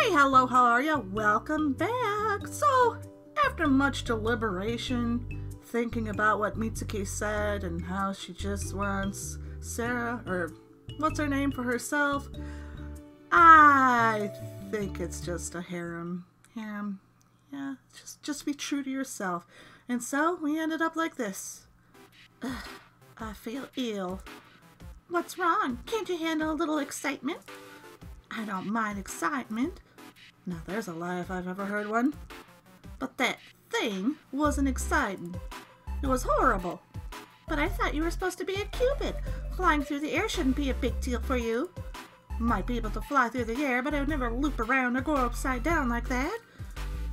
Hey, hello, how are you? Welcome back. So, after much deliberation, thinking about what Mitsuki said and how she just wants Serra, or what's her name, for herself, I think it's just a harem. Yeah, just be true to yourself. And so, we ended up like this. I feel ill. What's wrong? Can't you handle a little excitement? I don't mind excitement. Now there's a lie if I've ever heard one. But that thing wasn't exciting. It was horrible. But I thought you were supposed to be a Cupid. Flying through the air shouldn't be a big deal for you. Might be able to fly through the air, but I would never loop around or go upside down like that.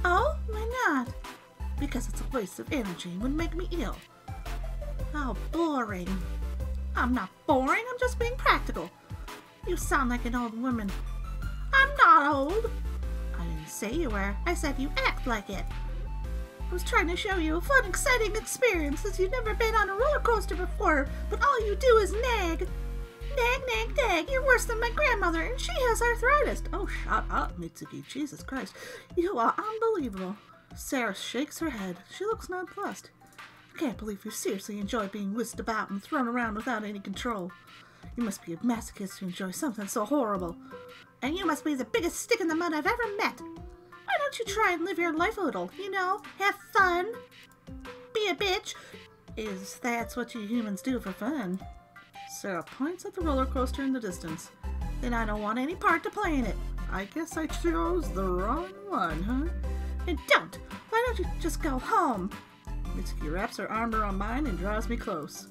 Oh, why not? Because it's a waste of energy and would make me ill. How boring. I'm not boring, I'm just being practical. You sound like an old woman. I'm not old. I didn't say you were. I said you act like it. I was trying to show you a fun, exciting experience since you've never been on a roller coaster before, but all you do is nag. Nag, nag, nag. You're worse than my grandmother, and she has arthritis. Oh, shut up, Mitsuki. Jesus Christ. You are unbelievable. Serra shakes her head. She looks nonplussed. I can't believe you seriously enjoy being whisked about and thrown around without any control. You must be a masochist to enjoy something so horrible. And you must be the biggest stick in the mud I've ever met. Why don't you try and live your life a little, you know? Have fun. Be a bitch. Is that's what you humans do for fun? Serra points at the roller coaster in the distance. Then I don't want any part to play in it. I guess I chose the wrong one, huh? And don't! Why don't you just go home? Mitsuki wraps her arm around mine and draws me close.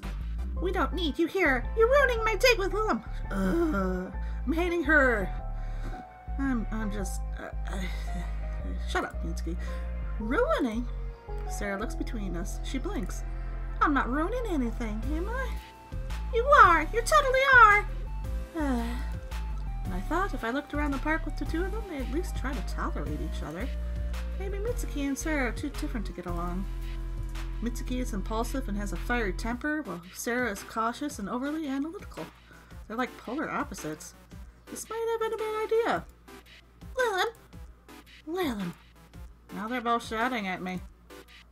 We don't need you here. You're ruining my date with Lilim. I'm hating her. I'm just... Shut up, Mitsuki. Ruining? Serra looks between us. She blinks. I'm not ruining anything, am I? You are. You totally are. And I thought if I looked around the park with the two of them, they'd at least try to tolerate each other. Maybe Mitsuki and Serra are too different to get along. Mitsuki is impulsive and has a fiery temper, while Serra is cautious and overly analytical. They're like polar opposites. This might have been a bad idea. Lilim! Now they're both shouting at me.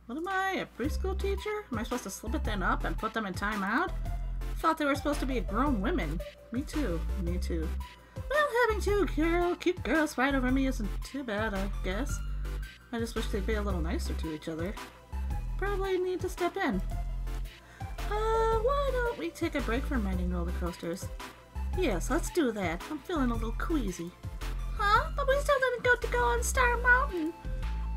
What am I, a preschool teacher? Am I supposed to slip it then up and put them in timeout? I thought they were supposed to be grown women. Me too. Well, having two cute girls fight over me isn't too bad, I guess. I just wish they'd be a little nicer to each other. Probably need to step in. Why don't we take a break from riding roller coasters? Yes, let's do that. I'm feeling a little queasy. Huh? But we still didn't go on Star Mountain.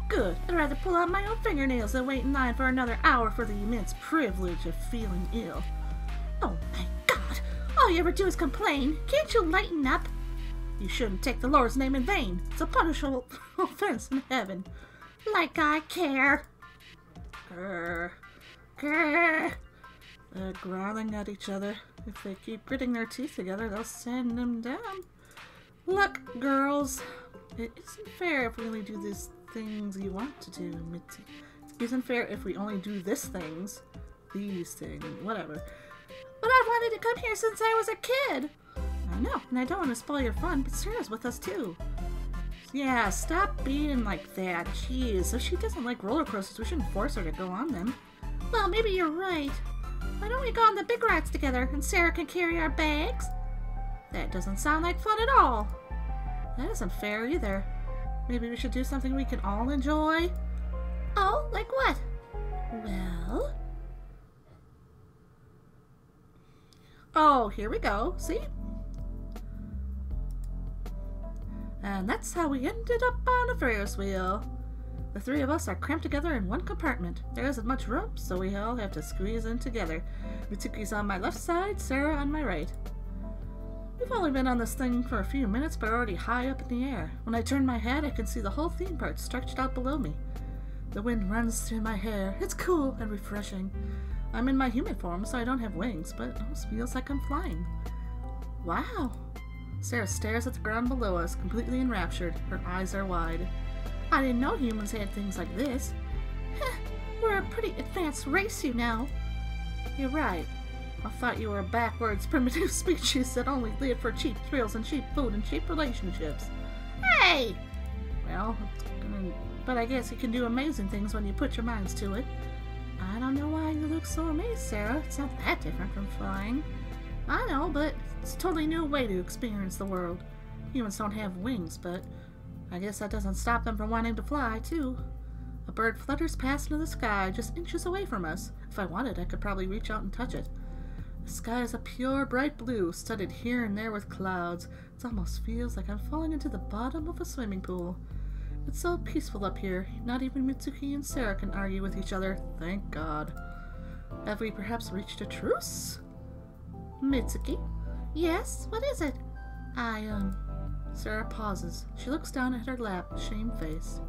Good. I'd rather pull out my own fingernails than wait in line for another hour for the immense privilege of feeling ill. Oh my God! All you ever do is complain. Can't you lighten up? You shouldn't take the Lord's name in vain. It's a punishable offense in heaven. Like I care. Grr. They're growling at each other. If they keep gritting their teeth together, they'll send them down. Look, girls, it isn't fair if we only do these things you want to do, Mitsuki. It isn't fair if we only do these things, whatever. But I've wanted to come here since I was a kid. I know, and I don't want to spoil your fun, but Serra's with us too. Yeah, stop being like that. Jeez, if she doesn't like roller coasters, we shouldn't force her to go on them. Well, maybe you're right. Why don't we go on the big rides together and Serra can carry our bags? That doesn't sound like fun at all. That isn't fair either. Maybe we should do something we can all enjoy. Oh, like what? Well... Oh, here we go. See? And that's how we ended up on a Ferris wheel. The three of us are cramped together in one compartment. There isn't much room, so we all have to squeeze in together. Mitsuki's on my left side, Serra on my right. We've only been on this thing for a few minutes, but already high up in the air. When I turn my head, I can see the whole theme park stretched out below me. The wind runs through my hair. It's cool and refreshing. I'm in my human form, so I don't have wings, but it almost feels like I'm flying. Wow! Serra stares at the ground below us, completely enraptured. Her eyes are wide. I didn't know humans had things like this. Heh, we're a pretty advanced race, you know. You're right. I thought you were a backwards, primitive species that only lived for cheap thrills and cheap food and cheap relationships. Hey! Well, but I guess you can do amazing things when you put your minds to it. I don't know why you look so amazed, Serra. It's not that different from flying. I know, but it's a totally new way to experience the world. Humans don't have wings, but I guess that doesn't stop them from wanting to fly, too. A bird flutters past into the sky, just inches away from us. If I wanted, I could probably reach out and touch it. The sky is a pure, bright blue, studded here and there with clouds. It almost feels like I'm falling into the bottom of a swimming pool. It's so peaceful up here. Not even Mitsuki and Serra can argue with each other. Thank God. Have we perhaps reached a truce? Mitsuki? Yes? What is it? Serra pauses. She looks down at her lap, shamefaced.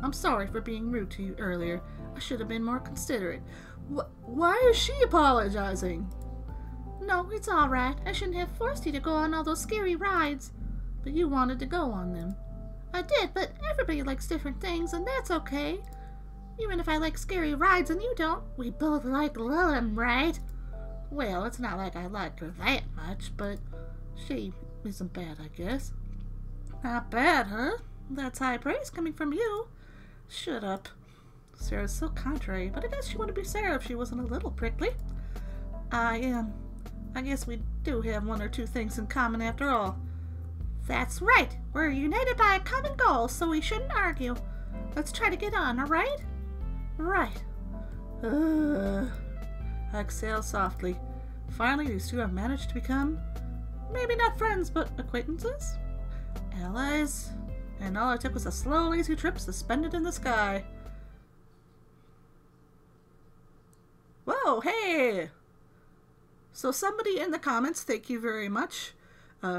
I'm sorry for being rude to you earlier. I should have been more considerate. Why is she apologizing? No, it's all right. I shouldn't have forced you to go on all those scary rides. But you wanted to go on them. I did, but everybody likes different things, and that's okay. Even if I like scary rides and you don't, we both like Lilim, right? Well, it's not like I like her that much, but she isn't bad, I guess. Not bad, huh? That's high praise coming from you. Shut up. Serra's so contrary, but I guess she wouldn't be Serra if she wasn't a little prickly. I guess we do have one or two things in common after all. That's right. We're united by a common goal, so we shouldn't argue. Let's try to get on, alright? Right. I exhale softly. Finally, these two have managed to become, maybe not friends, but acquaintances? Allies? And all it took was a slow, lazy trip suspended in the sky. Whoa, hey! So somebody in the comments, thank you very much,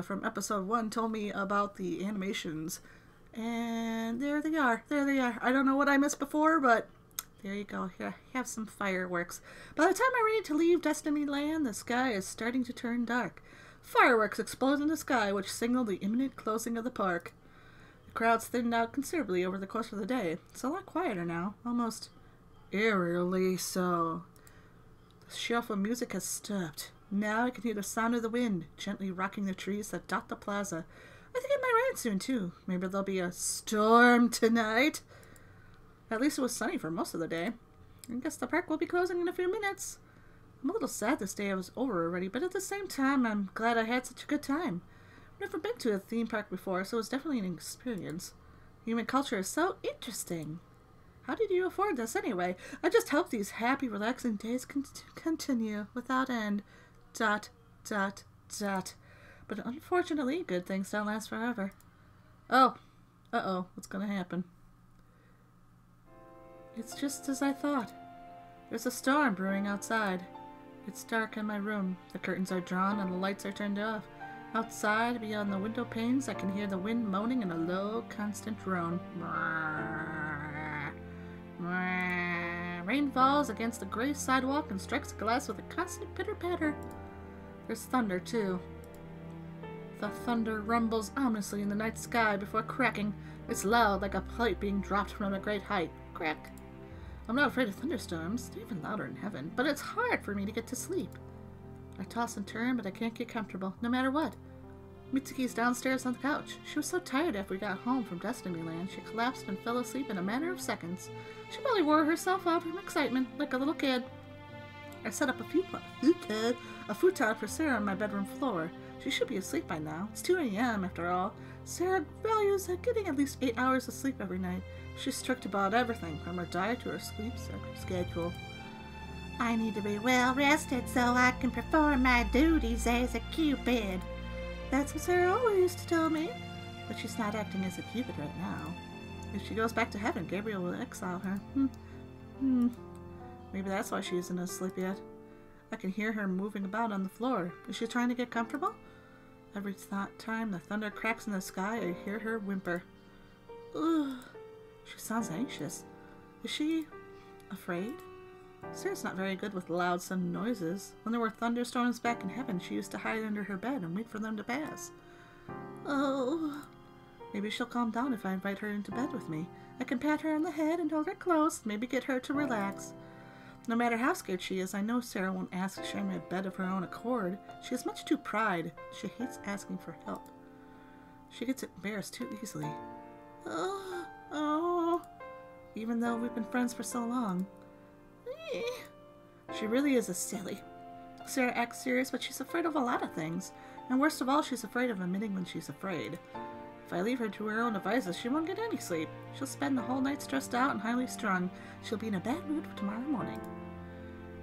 from episode 1 told me about the animations. And there they are. There they are. I don't know what I missed before, but there you go. Here, I have some fireworks. By the time I'm ready to leave Destiny Land, the sky is starting to turn dark. Fireworks explode in the sky, which signal the imminent closing of the park. The crowds thinned out considerably over the course of the day. It's a lot quieter now, almost eerily so. The shuffle music has stopped. Now I can hear the sound of the wind, gently rocking the trees that dot the plaza. I think it might rain soon, too. Maybe there'll be a storm tonight. At least it was sunny for most of the day. I guess the park will be closing in a few minutes. I'm a little sad this day was over already, but at the same time, I'm glad I had such a good time. I've never been to a theme park before, so it was definitely an experience. Human culture is so interesting. How did you afford this anyway? I just hope these happy, relaxing days continue without end. ... But unfortunately, good things don't last forever. Oh. Uh-oh. What's gonna happen? It's just as I thought. There's a storm brewing outside. It's dark in my room. The curtains are drawn and the lights are turned off. Outside, beyond the window panes, I can hear the wind moaning in a low, constant drone. Rain falls against the gray sidewalk and strikes the glass with a constant pitter-patter. There's thunder, too. The thunder rumbles ominously in the night sky before cracking. It's loud, like a pipe being dropped from a great height. Crack. I'm not afraid of thunderstorms. They're even louder in heaven. But it's hard for me to get to sleep. I toss and turn, but I can't get comfortable, no matter what. Mitsuki's downstairs on the couch. She was so tired after we got home from Destiny Land, she collapsed and fell asleep in a matter of seconds. She probably wore herself out from excitement, like a little kid. I set up a futon for Serra on my bedroom floor. She should be asleep by now. It's 2 a.m. after all. Serra values getting at least 8 hours of sleep every night. She's strict about everything, from her diet to her sleep schedule. I need to be well rested so I can perform my duties as a Cupid. That's what Serra always used to tell me. But she's not acting as a Cupid right now. If she goes back to heaven, Gabriel will exile her. Maybe that's why she isn't asleep yet. I can hear her moving about on the floor. Is she trying to get comfortable? Every time the thunder cracks in the sky, I hear her whimper. Ugh. She sounds anxious. Is she afraid? Sarah's not very good with loud sudden noises. When there were thunderstorms back in heaven, she used to hide under her bed and wait for them to pass. Oh. Maybe she'll calm down if I invite her into bed with me. I can pat her on the head and hold her close, maybe get her to relax. No matter how scared she is, I know Serra won't ask to share my bed of her own accord. She has much too pride. She hates asking for help. She gets embarrassed too easily. Oh, even though we've been friends for so long. She really is a silly. Serra acts serious, but she's afraid of a lot of things. And worst of all, she's afraid of admitting when she's afraid. If I leave her to her own devices, she won't get any sleep. She'll spend the whole night stressed out and highly strung. She'll be in a bad mood for tomorrow morning.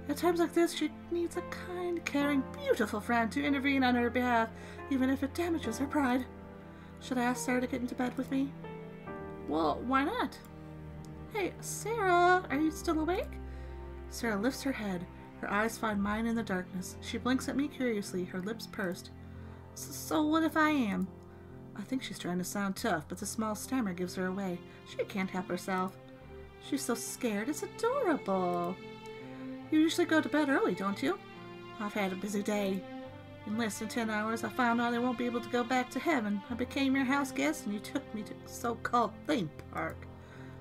At times like this, she needs a kind, caring, beautiful friend to intervene on her behalf, even if it damages her pride. Should I ask Serra to get into bed with me? Well, why not? Hey, Serra, are you still awake? Serra lifts her head. Her eyes find mine in the darkness. She blinks at me curiously, her lips pursed. So what if I am? I think she's trying to sound tough, but the small stammer gives her away. She can't help herself. She's so scared. It's adorable. You usually go to bed early, don't you? I've had a busy day. In less than 10 hours, I found out I won't be able to go back to heaven. I became your house guest, and you took me to the so-called theme park.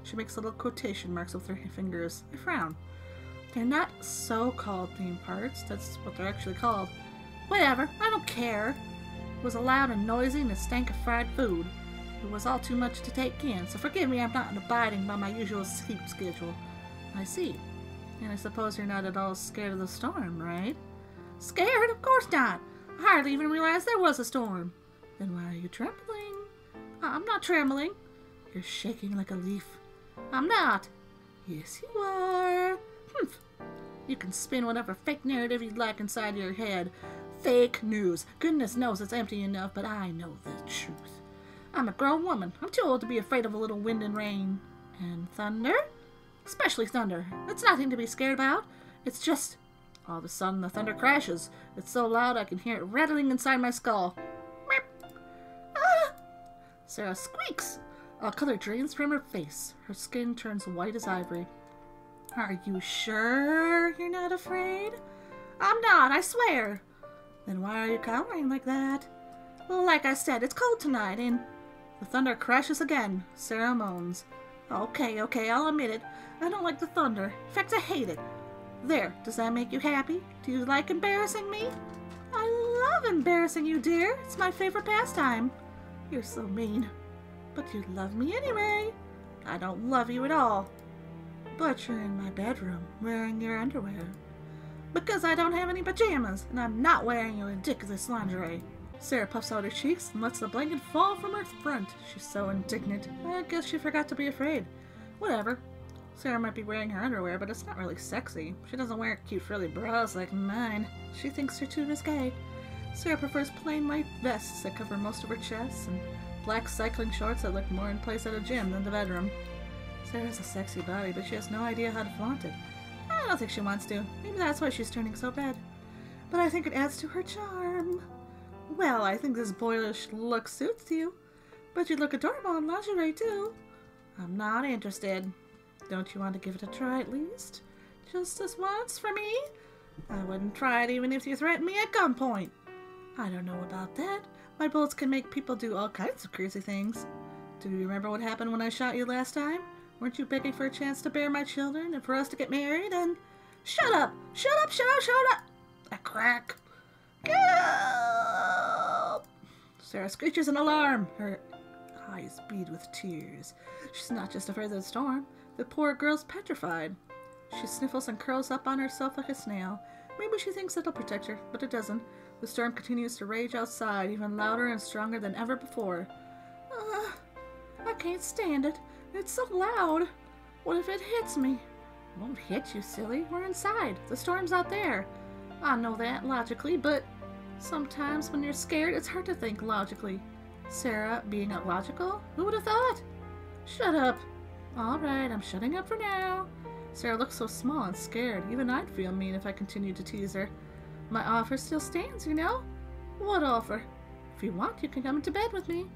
She makes little quotation marks with her fingers. I frown. They're not so-called theme parks. That's what they're actually called. Whatever. I don't care. It was loud and noisy, and it stank of fried food. It was all too much to take in, so forgive me I'm not abiding by my usual sleep schedule. I see. And I suppose you're not at all scared of the storm, right? Scared? Of course not. I hardly even realized there was a storm. Then why are you trembling? I'm not trembling. You're shaking like a leaf. I'm not. Yes, you are. Humph. You can spin whatever fake narrative you'd like inside your head. Fake news. Goodness knows it's empty enough, but I know the truth. I'm a grown woman. I'm too old to be afraid of a little wind and rain. And thunder? Especially thunder. It's nothing to be scared about. It's just... All of a sudden, the thunder crashes. It's so loud I can hear it rattling inside my skull. Ah! Serra squeaks. Color drains from her face. Her skin turns white as ivory. Are you sure you're not afraid? I'm not, I swear. Then why are you cowering like that? Well, like I said, it's cold tonight, and... The thunder crashes again. Serra moans. Okay, I'll admit it. I don't like the thunder. In fact, I hate it. There, does that make you happy? Do you like embarrassing me? I love embarrassing you, dear. It's my favorite pastime. You're so mean. But you love me anyway. I don't love you at all. But you're in my bedroom, wearing your underwear. Because I don't have any pajamas, and I'm not wearing your ridiculous lingerie. Serra puffs out her cheeks and lets the blanket fall from her front. She's so indignant. I guess she forgot to be afraid. Whatever. Serra might be wearing her underwear, but it's not really sexy. She doesn't wear cute frilly bras like mine. She thinks they're too risque. Serra prefers plain white vests that cover most of her chest, and black cycling shorts that look more in place at a gym than the bedroom. Serra has a sexy body, but she has no idea how to flaunt it. I don't think she wants to. Maybe that's why she's turning so red. But I think it adds to her charm. Well, I think this boyish look suits you. But you look adorable in lingerie, too. I'm not interested. Don't you want to give it a try at least? Just this once for me? I wouldn't try it even if you threatened me at gunpoint. I don't know about that. My bullets can make people do all kinds of crazy things. Do you remember what happened when I shot you last time? Weren't you begging for a chance to bear my children and for us to get married and... Shut up! Shut up! Shut up! Shut up! A crack. Help! Serra screeches in alarm. Her eyes bead with tears. She's not just afraid of the storm. The poor girl's petrified. She sniffles and curls up on herself like a snail. Maybe she thinks it'll protect her, but it doesn't. The storm continues to rage outside, even louder and stronger than ever before. I can't stand it. It's so loud. What if it hits me? It won't hit you, silly. We're inside. The storm's out there. I know that logically, but sometimes when you're scared, it's hard to think logically. Serra being illogical? Who would have thought? Shut up. All right, I'm shutting up for now. Serra looks so small and scared. Even I'd feel mean if I continued to tease her. My offer still stands, you know? What offer? If you want, you can come into bed with me.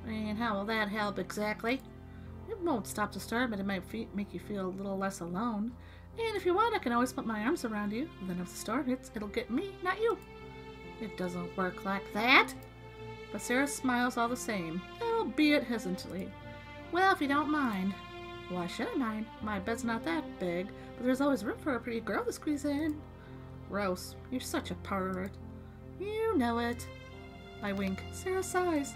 And how will that help exactly? It won't stop the storm, but it might make you feel a little less alone. And if you want, I can always put my arms around you. Then if the storm hits, it'll get me, not you. It doesn't work like that. But Serra smiles all the same, albeit hesitantly. Well, if you don't mind. Why should I mind? My bed's not that big, but there's always room for a pretty girl to squeeze in. Gross. You're such a pervert. You know it. I wink. Serra sighs.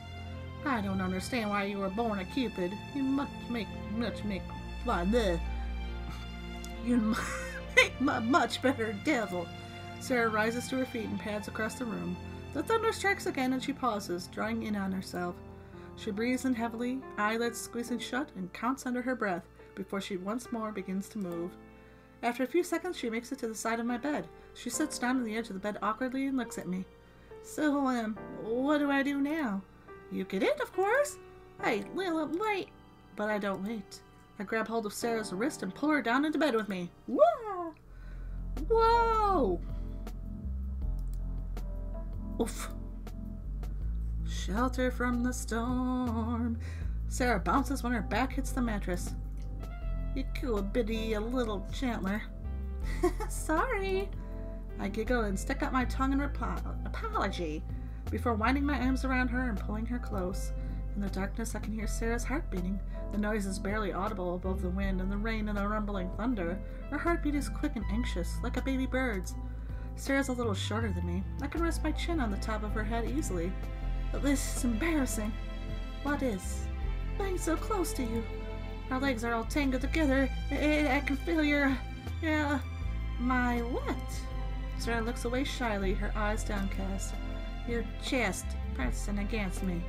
I don't understand why you were born a Cupid. You must make Why, you make a much better devil. Serra rises to her feet and pads across the room. The thunder strikes again and she pauses, drawing in on herself. She breathes in heavily, eyelids squeezing shut, and counts under her breath before she once more begins to move. After a few seconds, she makes it to the side of my bed. She sits down on the edge of the bed awkwardly and looks at me. So, what do I do now? You get in, of course. Hey, Lilim, wait. But I don't wait. I grab hold of Serra's wrist and pull her down into bed with me. Whoa! Whoa! Oof. Shelter from the storm. Serra bounces when her back hits the mattress. You could be a little gentler. Sorry. I giggle and stick out my tongue in apology before winding my arms around her and pulling her close. In the darkness, I can hear Serra's heart beating. The noise is barely audible above the wind and the rain and the rumbling thunder. Her heartbeat is quick and anxious, like a baby bird's. Serra's a little shorter than me. I can rest my chin on the top of her head easily. But this is embarrassing. What is? Being so close to you. Our legs are all tangled together. I can feel your... my what? Serra looks away shyly, her eyes downcast. Your chest pressing against me.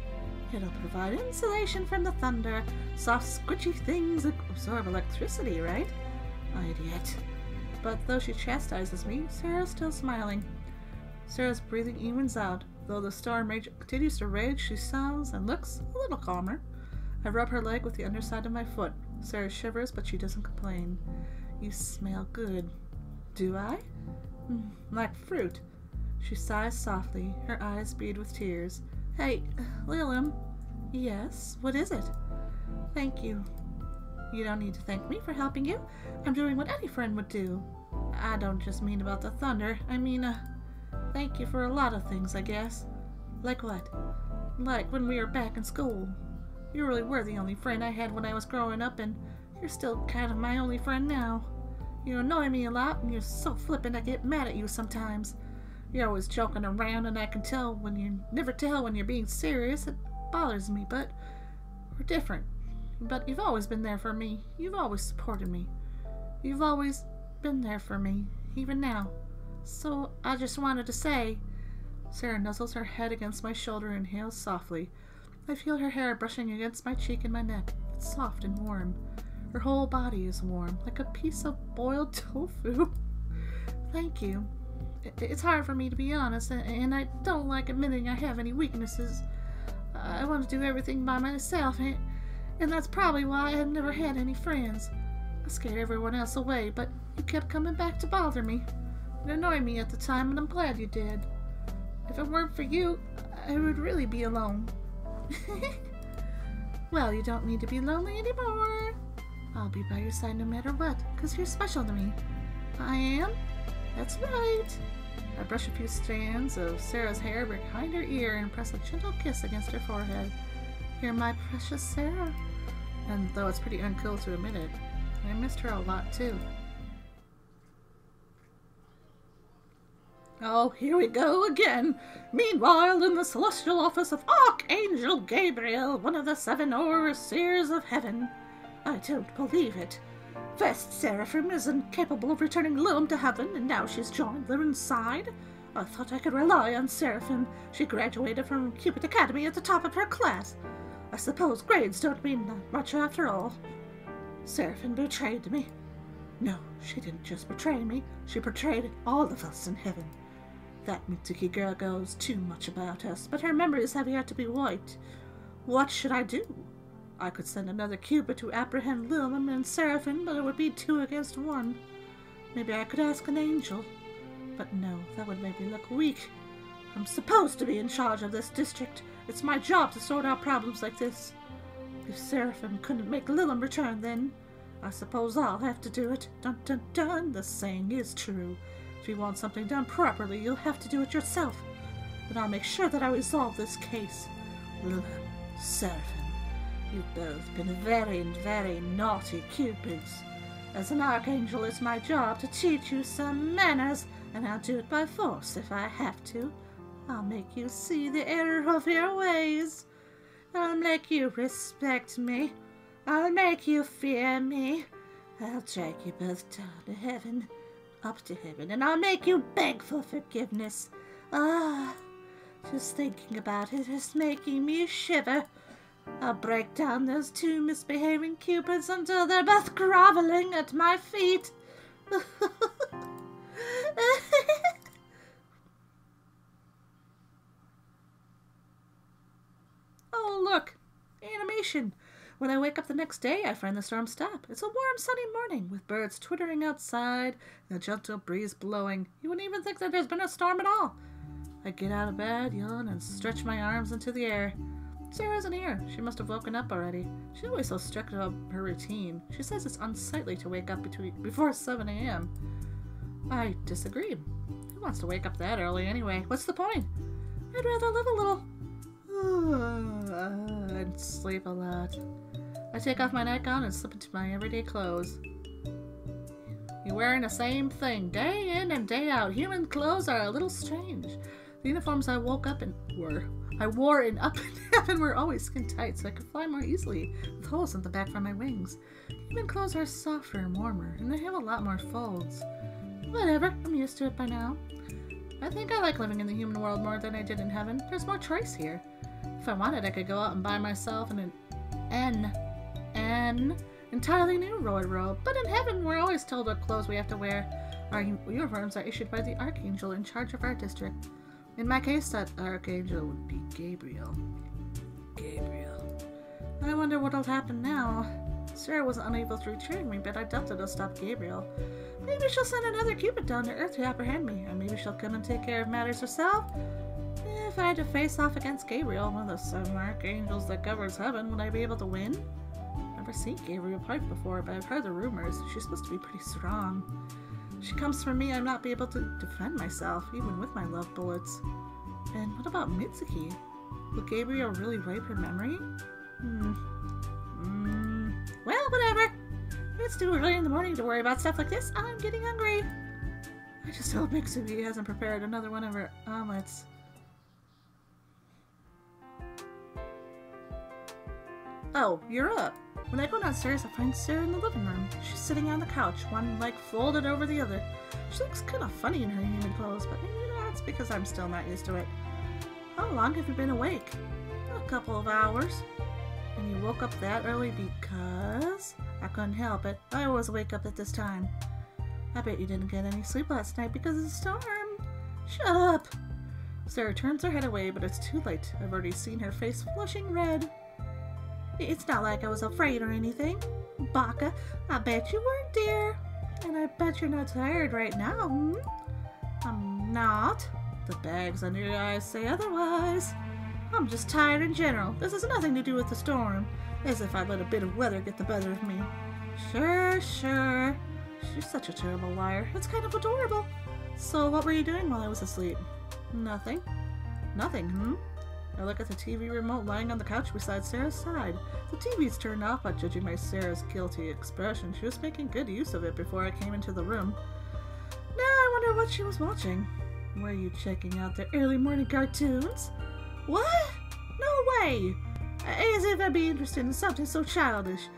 It'll provide insulation from the thunder. Soft, squishy things absorb electricity, right? Idiot. But though she chastises me, Serra's still smiling. Serra's breathing evens out. Though the storm continues to rage, she sounds and looks a little calmer. I rub her leg with the underside of my foot. Serra shivers, but she doesn't complain. You smell good. Do I? Like fruit. She sighs softly, her eyes bead with tears. Hey, Lilim. Yes, what is it? Thank you. You don't need to thank me for helping you. I'm doing what any friend would do. I don't just mean about the thunder. I mean, thank you for a lot of things, I guess. Like what? Like when we were back in school. You really were the only friend I had when I was growing up, and you're still kind of my only friend now. You annoy me a lot, and you're so flippant I get mad at you sometimes. You're always joking around, and I can tell when you never tell when you're being serious. It bothers me, but we're different. But you've always been there for me. You've always supported me. You've always been there for me, even now. So I just wanted to say... Serra nuzzles her head against my shoulder and inhales softly. I feel her hair brushing against my cheek and my neck. It's soft and warm. Her whole body is warm, like a piece of boiled tofu. Thank you. It's hard for me to be honest, and I don't like admitting I have any weaknesses. I want to do everything by myself, and that's probably why I have never had any friends. I scared everyone else away, but you kept coming back to bother me. It annoyed me at the time, and I'm glad you did. If it weren't for you, I would really be alone. Well, you don't need to be lonely anymore. I'll be by your side no matter what, because you're special to me. I am? That's right. I brush a few strands of Serra's hair behind her ear and press a gentle kiss against her forehead. You're my precious Serra. And though it's pretty uncool to admit it, I missed her a lot too. Oh, here we go again. Meanwhile, in the celestial office of Archangel Gabriel, one of the 7 overseers of heaven. I don't believe it. First, Seraphim is incapable of returning Lilim to heaven, and now she's joined them inside. I thought I could rely on Seraphim. She graduated from Cupid Academy at the top of her class. I suppose grades don't mean that much after all. Seraphim betrayed me. No, she didn't just betray me. She betrayed all of us in heaven. That Mitsuki girl knows too much about us, but her memories have yet to be wiped. What should I do? I could send another Cupid to apprehend Lilim and Seraphim, but it would be 2 against 1. Maybe I could ask an angel. But no, that would make me look weak. I'm supposed to be in charge of this district. It's my job to sort out problems like this. If Seraphim couldn't make Lilim return, then I suppose I'll have to do it. Dun dun dun, the saying is true. If you want something done properly, you'll have to do it yourself. But I'll make sure that I resolve this case. Lilim, Seraphim, you've both been very, very naughty Cupids. As an archangel, it's my job to teach you some manners, and I'll do it by force if I have to. I'll make you see the error of your ways. I'll make you respect me. I'll make you fear me. I'll drag you both down to heaven, up to heaven, and I'll make you beg for forgiveness. Ah, just thinking about it is making me shiver. I'll break down those two misbehaving cupids until they're both groveling at my feet. Oh, look! Animation! When I wake up the next day, I find the storm stop. It's a warm, sunny morning with birds twittering outside and a gentle breeze blowing. You wouldn't even think that there's been a storm at all. I get out of bed, yawn, and stretch my arms into the air. Sarah isn't here. She must have woken up already. She's always so strict about her routine. She says it's unsightly to wake up before 7 a.m. I disagree. Who wants to wake up that early anyway? What's the point? I'd rather live a little and sleep a lot. I take off my nightgown and slip into my everyday clothes. You're wearing the same thing day in and day out. Human clothes are a little strange. The uniforms I wore in Up in Heaven were always skin tight so I could fly more easily with holes in the back for my wings. Human clothes are softer and warmer, and they have a lot more folds. Whatever, I'm used to it by now. I think I like living in the human world more than I did in heaven. There's more choice here. If I wanted, I could go out and buy myself an entirely new wardrobe. But in heaven, we're always told what clothes we have to wear. Our uniforms are issued by the archangel in charge of our district. In my case, that archangel would be Gabriel. Gabriel. I wonder what'll happen now. Serra was unable to retrieve me, but I doubt it'll stop Gabriel. Maybe she'll send another Cupid down to Earth to apprehend me, or maybe she'll come and take care of matters herself. If I had to face off against Gabriel, one of the 7 archangels that governs heaven, would I be able to win? I've never seen Gabriel fight before, but I've heard the rumors. She's supposed to be pretty strong. If she comes for me, I'd not be able to defend myself, even with my love bullets. And what about Mitsuki? Will Gabriel really wipe her memory? Well, whatever. It's too early in the morning to worry about stuff like this. I'm getting hungry. I just hope Mitsuki hasn't prepared another one of her omelets. Oh, you're up. When I go downstairs, I find Sarah in the living room. She's sitting on the couch, one leg folded over the other. She looks kind of funny in her human clothes, but maybe that's because I'm still not used to it. How long have you been awake? A couple of hours. And you woke up that early because... I couldn't help it. I always wake up at this time. I bet you didn't get any sleep last night because of the storm. Shut up! Sarah turns her head away, but it's too late. I've already seen her face flushing red. It's not like I was afraid or anything. Baka, I bet you weren't, dear. And I bet you're not tired right now, hmm? I'm not. The bags under your eyes say otherwise. I'm just tired in general. This has nothing to do with the storm. As if I let a bit of weather get the better of me. Sure. She's such a terrible liar. It's kind of adorable. So what were you doing while I was asleep? Nothing. Nothing, hmm? I look at the TV remote lying on the couch beside Sarah's side. The TV's turned off, but judging by Sarah's guilty expression, she was making good use of it before I came into the room. Now I wonder what she was watching. Were you checking out the early morning cartoons? What? No way! As if I'd be interested in something so childish.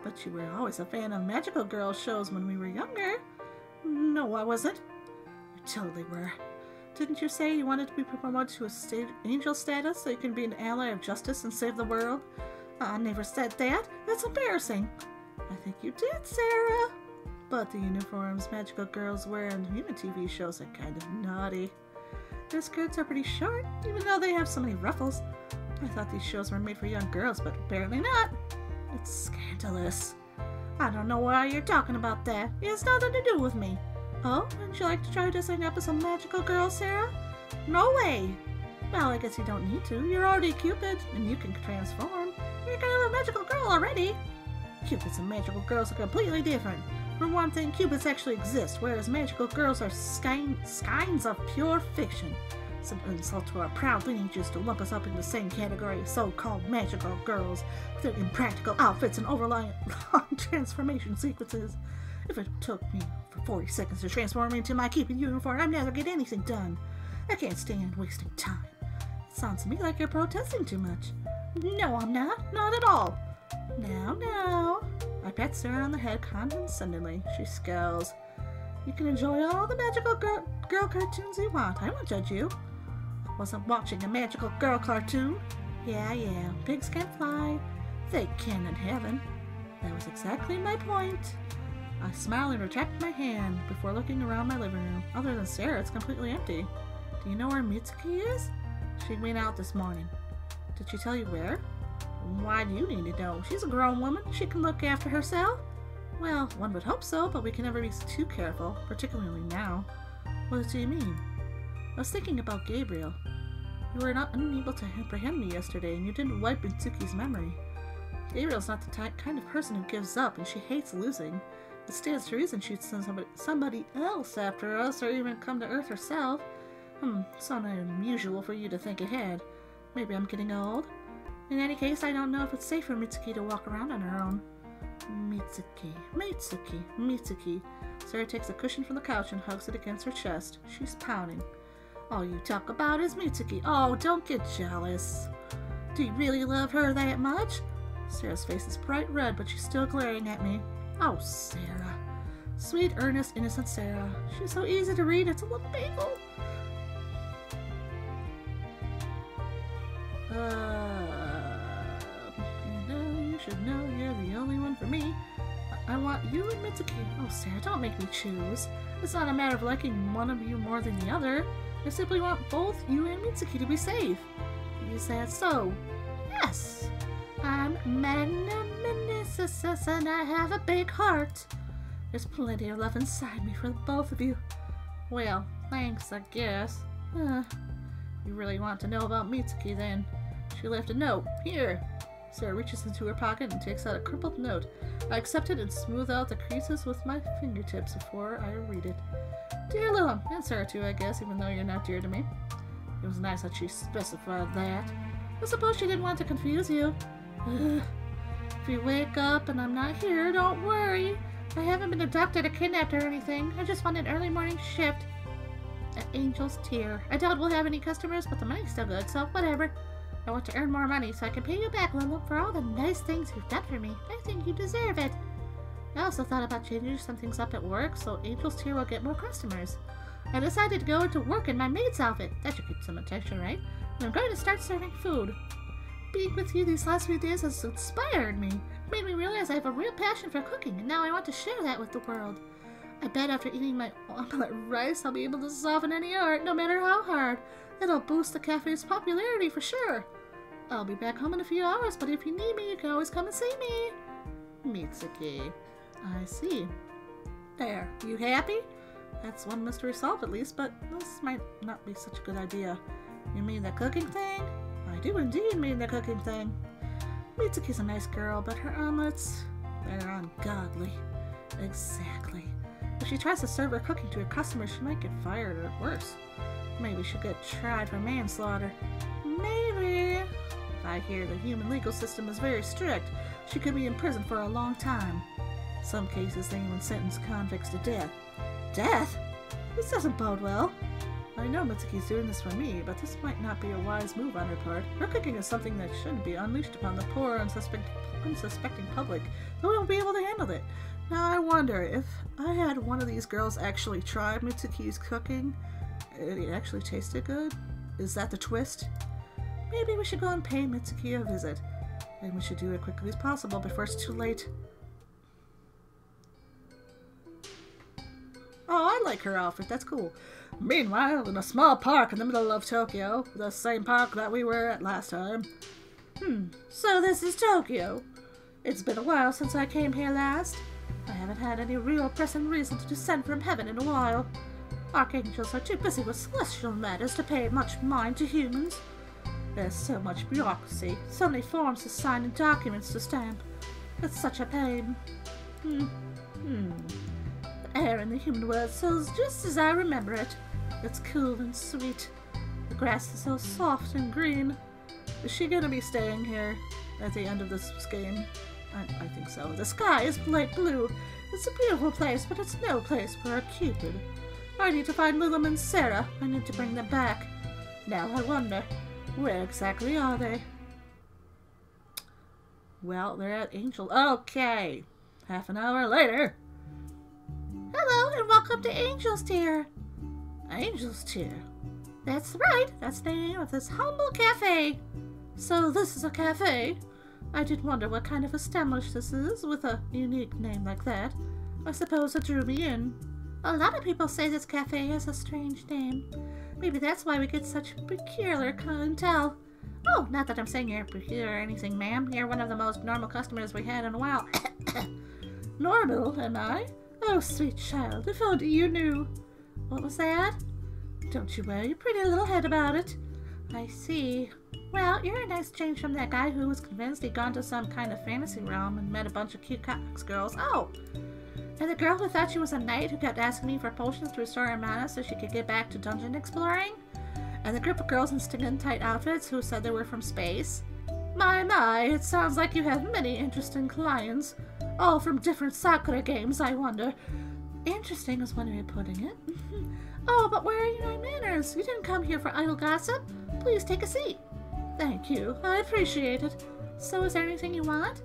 But you were always a fan of magical girl shows when we were younger. No, I wasn't. You totally were. Didn't you say you wanted to be promoted to a angel status so you can be an ally of justice and save the world? I never said that. That's embarrassing. I think you did, Sarah. But the uniforms magical girls wear in human TV shows are kind of naughty. Their skirts are pretty short, even though they have so many ruffles. I thought these shows were made for young girls, but apparently not. It's scandalous. I don't know why you're talking about that. It has nothing to do with me. Oh, would you like to try dressing up as a magical girl, Sarah? No way! Well, I guess you don't need to. You're already Cupid, and you can transform. You're kind of a magical girl already. Cupids and magical girls are completely different. For one thing, Cupids actually exist, whereas magical girls are skeins of pure fiction. Some insult to our proud lineages to lump us up in the same category as so-called magical girls with their impractical outfits and overlying long transformation sequences. If it took me for 40 seconds to transform into my Cupid uniform, I'd never get anything done. I can't stand wasting time. It sounds to me like you're protesting too much. No, I'm not. Not at all. Now, now. I pat Serra on the head condescendingly. She scowls. You can enjoy all the magical girl cartoons you want. I won't judge you. I wasn't watching a magical girl cartoon. Yeah, pigs can't fly. They can in heaven. That was exactly my point. I smile and retract my hand before looking around my living room. Other than Serra, it's completely empty. Do you know where Mitsuki is? She went out this morning. Did she tell you where? Why do you need to know? She's a grown woman. She can look after herself. Well, one would hope so, but we can never be too careful, particularly now. What do you mean? I was thinking about Gabriel. You were not unable to apprehend me yesterday, and you didn't wipe Mitsuki's memory. Gabriel's not the kind of person who gives up, and she hates losing. It stands to reason she'd send somebody else after us, or even come to Earth herself. It's not unusual for you to think ahead. Maybe I'm getting old. In any case, I don't know if it's safe for Mitsuki to walk around on her own. Mitsuki. Serra takes a cushion from the couch and hugs it against her chest. She's pouting. All you talk about is Mitsuki. Oh, don't get jealous. Do you really love her that much? Serra's face is bright red, but she's still glaring at me. Oh, Serra. Sweet, earnest, innocent Serra. She's so easy to read, it's a little bagel. You should know you're the only one for me. I want you and Mitsuki. Oh, Serra, don't make me choose. It's not a matter of liking one of you more than the other. I simply want both you and Mitsuki to be safe. Is that so? Yes. I'm magnanimous and I have a big heart. There's plenty of love inside me for the both of you. Well, thanks, I guess. You really want to know about Mitsuki, then? She left a note. Here. Serra reaches into her pocket and takes out a crumpled note. I accept it and smooth out the creases with my fingertips before I read it. Dear Lilim, and Serra too, I guess, even though you're not dear to me. It was nice that she specified that. I suppose she didn't want to confuse you. If you wake up and I'm not here, don't worry. I haven't been abducted or kidnapped or anything. I just want an early morning shift at Angel's Tier. I doubt we'll have any customers, but the money's still good, so whatever. I want to earn more money so I can pay you back, Lilim, for all the nice things you've done for me. I think you deserve it. I also thought about changing some things up at work so Angel's Tier will get more customers. I decided to go into work in my maid's outfit. That should get some attention, right? And I'm going to start serving food. Being with you these last few days has inspired me. It made me realize I have a real passion for cooking, and now I want to share that with the world. I bet after eating my omelette rice, I'll be able to soften any art, no matter how hard. It'll boost the cafe's popularity for sure. I'll be back home in a few hours, but if you need me, you can always come and see me. Mitsuki. I see. There. You happy? That's one mystery solved at least, but this might not be such a good idea. You mean the cooking thing? I do indeed mean the cooking thing. Mitsuki's a nice girl, but her omelets, they're ungodly. Exactly. If she tries to serve her cooking to her customers, she might get fired or worse. Maybe she'll get tried for manslaughter. Maybe. I hear the human legal system is very strict. She could be in prison for a long time. In some cases, they even sentence convicts to death. Death? This doesn't bode well. I know Mitsuki's doing this for me, but this might not be a wise move on her part. Her cooking is something that shouldn't be unleashed upon the poor, unsuspecting public. They won't be able to handle it. Now I wonder, if I had one of these girls actually try Mitsuki's cooking, it actually tasted good? Is that the twist? Maybe we should go and pay Mitsuki a visit. And we should do it quickly as possible before it's too late. Oh, I like her outfit. That's cool. Meanwhile, in a small park in the middle of Tokyo, the same park that we were at last time. So this is Tokyo. It's been a while since I came here last. I haven't had any real pressing reason to descend from heaven in a while. Archangels are too busy with celestial matters to pay much mind to humans. There's so much bureaucracy, so many forms to sign and documents to stamp. It's such a pain. The air in the human world feels just as I remember it. It's cool and sweet. The grass is so soft and green. Is she gonna be staying here at the end of this game? I think so. The sky is light blue. It's a beautiful place, but it's no place for a Cupid. I need to find Lilim and Serra. I need to bring them back. Now I wonder, where exactly are they? Well, they're at Angel. Okay. Half an hour later. Hello, and welcome to Angel's Tier. Angel's Tier? That's right. That's the name of this humble cafe. So this is a cafe? I did wonder what kind of establishment this is with a unique name like that. I suppose it drew me in. A lot of people say this cafe has a strange name. Maybe that's why we get such peculiar clientele. Oh, not that I'm saying you're peculiar or anything, ma'am. You're one of the most normal customers we had in a while. Normal, am I? Oh, sweet child, if only you knew. What was that? Don't you worry your pretty little head about it. I see. Well, you're a nice change from that guy who was convinced he'd gone to some kind of fantasy realm and met a bunch of cute cox girls. Oh! And the girl who thought she was a knight who kept asking me for potions to restore her mana so she could get back to dungeon exploring? And the group of girls in stinging tight outfits who said they were from space? My, it sounds like you have many interesting clients. All from different Sakura games, I wonder. Interesting is one way of putting it. Oh, but where are your manners? You didn't come here for idle gossip. Please take a seat. Thank you. I appreciate it. So is there anything you want?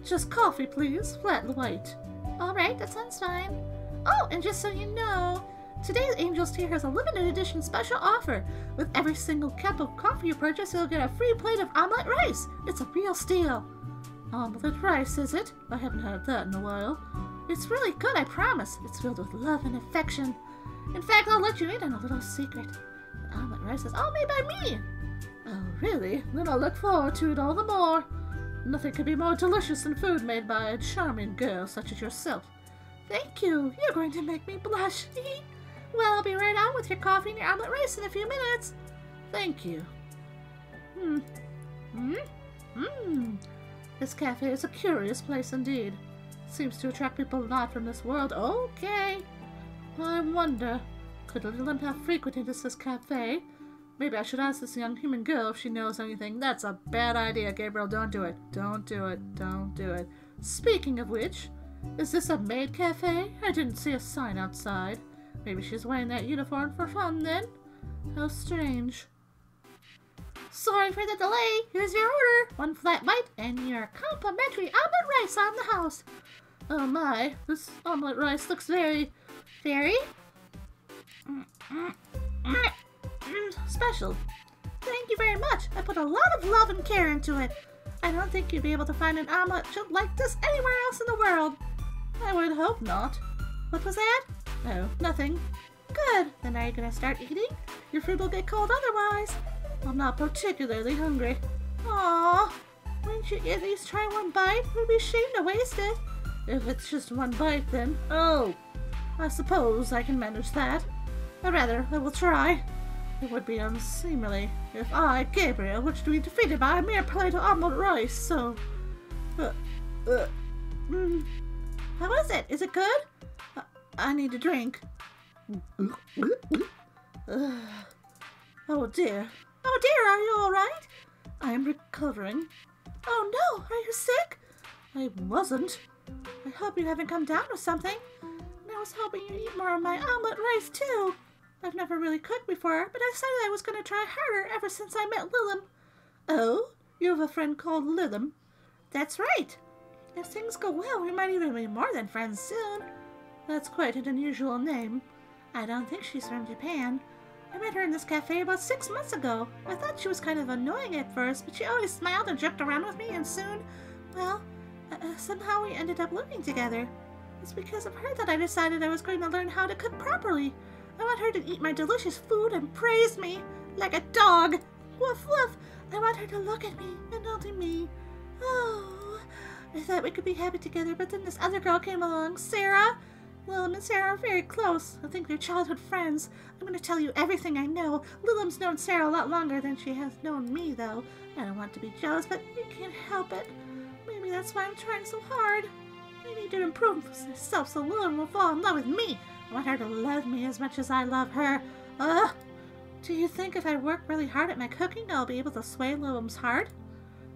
Just coffee, please. Flat and white. All right, that sounds fine. Oh, and just so you know, today's Angel's Tier has a limited edition special offer. With every single cup of coffee you purchase, you'll get a free plate of omelet rice. It's a real steal. Omelet rice, is it? I haven't had that in a while. It's really good, I promise. It's filled with love and affection. In fact, I'll let you in on a little secret. The omelet rice is all made by me. Oh, really? Then I'll look forward to it all the more. Nothing could be more delicious than food made by a charming girl such as yourself. Thank you. You're going to make me blush. Well, I'll be right on with your coffee and your omelet rice in a few minutes. Thank you. This cafe is a curious place indeed. Seems to attract people not from this world. Okay. I wonder, could Lilim have frequented this cafe? Maybe I should ask this young human girl if she knows anything. That's a bad idea, Gabriel. Don't do it. Don't do it. Don't do it. Speaking of which, is this a maid cafe? I didn't see a sign outside. Maybe she's wearing that uniform for fun then? How strange. Sorry for the delay. Here's your order. 1 flat white and your complimentary omelet rice on the house. Oh my, this omelet rice looks very special. Thank you very much. I put a lot of love and care into it. I don't think you'd be able to find an omelet like this anywhere else in the world. I would hope not. What was that? Oh, nothing. Good. Then are you gonna start eating? Your food will get cold otherwise. I'm not particularly hungry. Aww. Wouldn't you at least try one bite? It would be a shame to waste it. If it's just one bite, then... Oh, I suppose I can manage that. Or rather, I will try. It would be unseemly if I, Gabriel, were to be defeated by a mere plate of omelet rice, so... How is it? Is it good? I need a drink. Oh dear. Oh dear, are you alright? I am recovering. Oh no, are you sick? I wasn't. I hope you haven't come down with something. And I was hoping you'd eat more of my omelet rice too. I've never really cooked before, but I decided I was going to try harder ever since I met Lilim. Oh, you have a friend called Lilim? That's right. If things go well, we might even be more than friends soon. That's quite an unusual name. I don't think she's from Japan. I met her in this cafe about 6 months ago. I thought she was kind of annoying at first, but she always smiled and joked around with me, and soon, well, somehow we ended up living together. It's because of her that I decided I was going to learn how to cook properly. I want her to eat my delicious food and praise me like a dog. Woof woof. I want her to look at me and only me. Oh, I thought we could be happy together, but then this other girl came along, Serra. Lilim and Serra are very close. I think they're childhood friends. I'm going to tell you everything I know. Lilim's known Serra a lot longer than she has known me, though. I don't want to be jealous, but you can't help it. Maybe that's why I'm trying so hard. I need to improve myself so Lilim will fall in love with me. I want her to love me as much as I love her. Do you think if I work really hard at my cooking, I'll be able to sway Lilim's heart?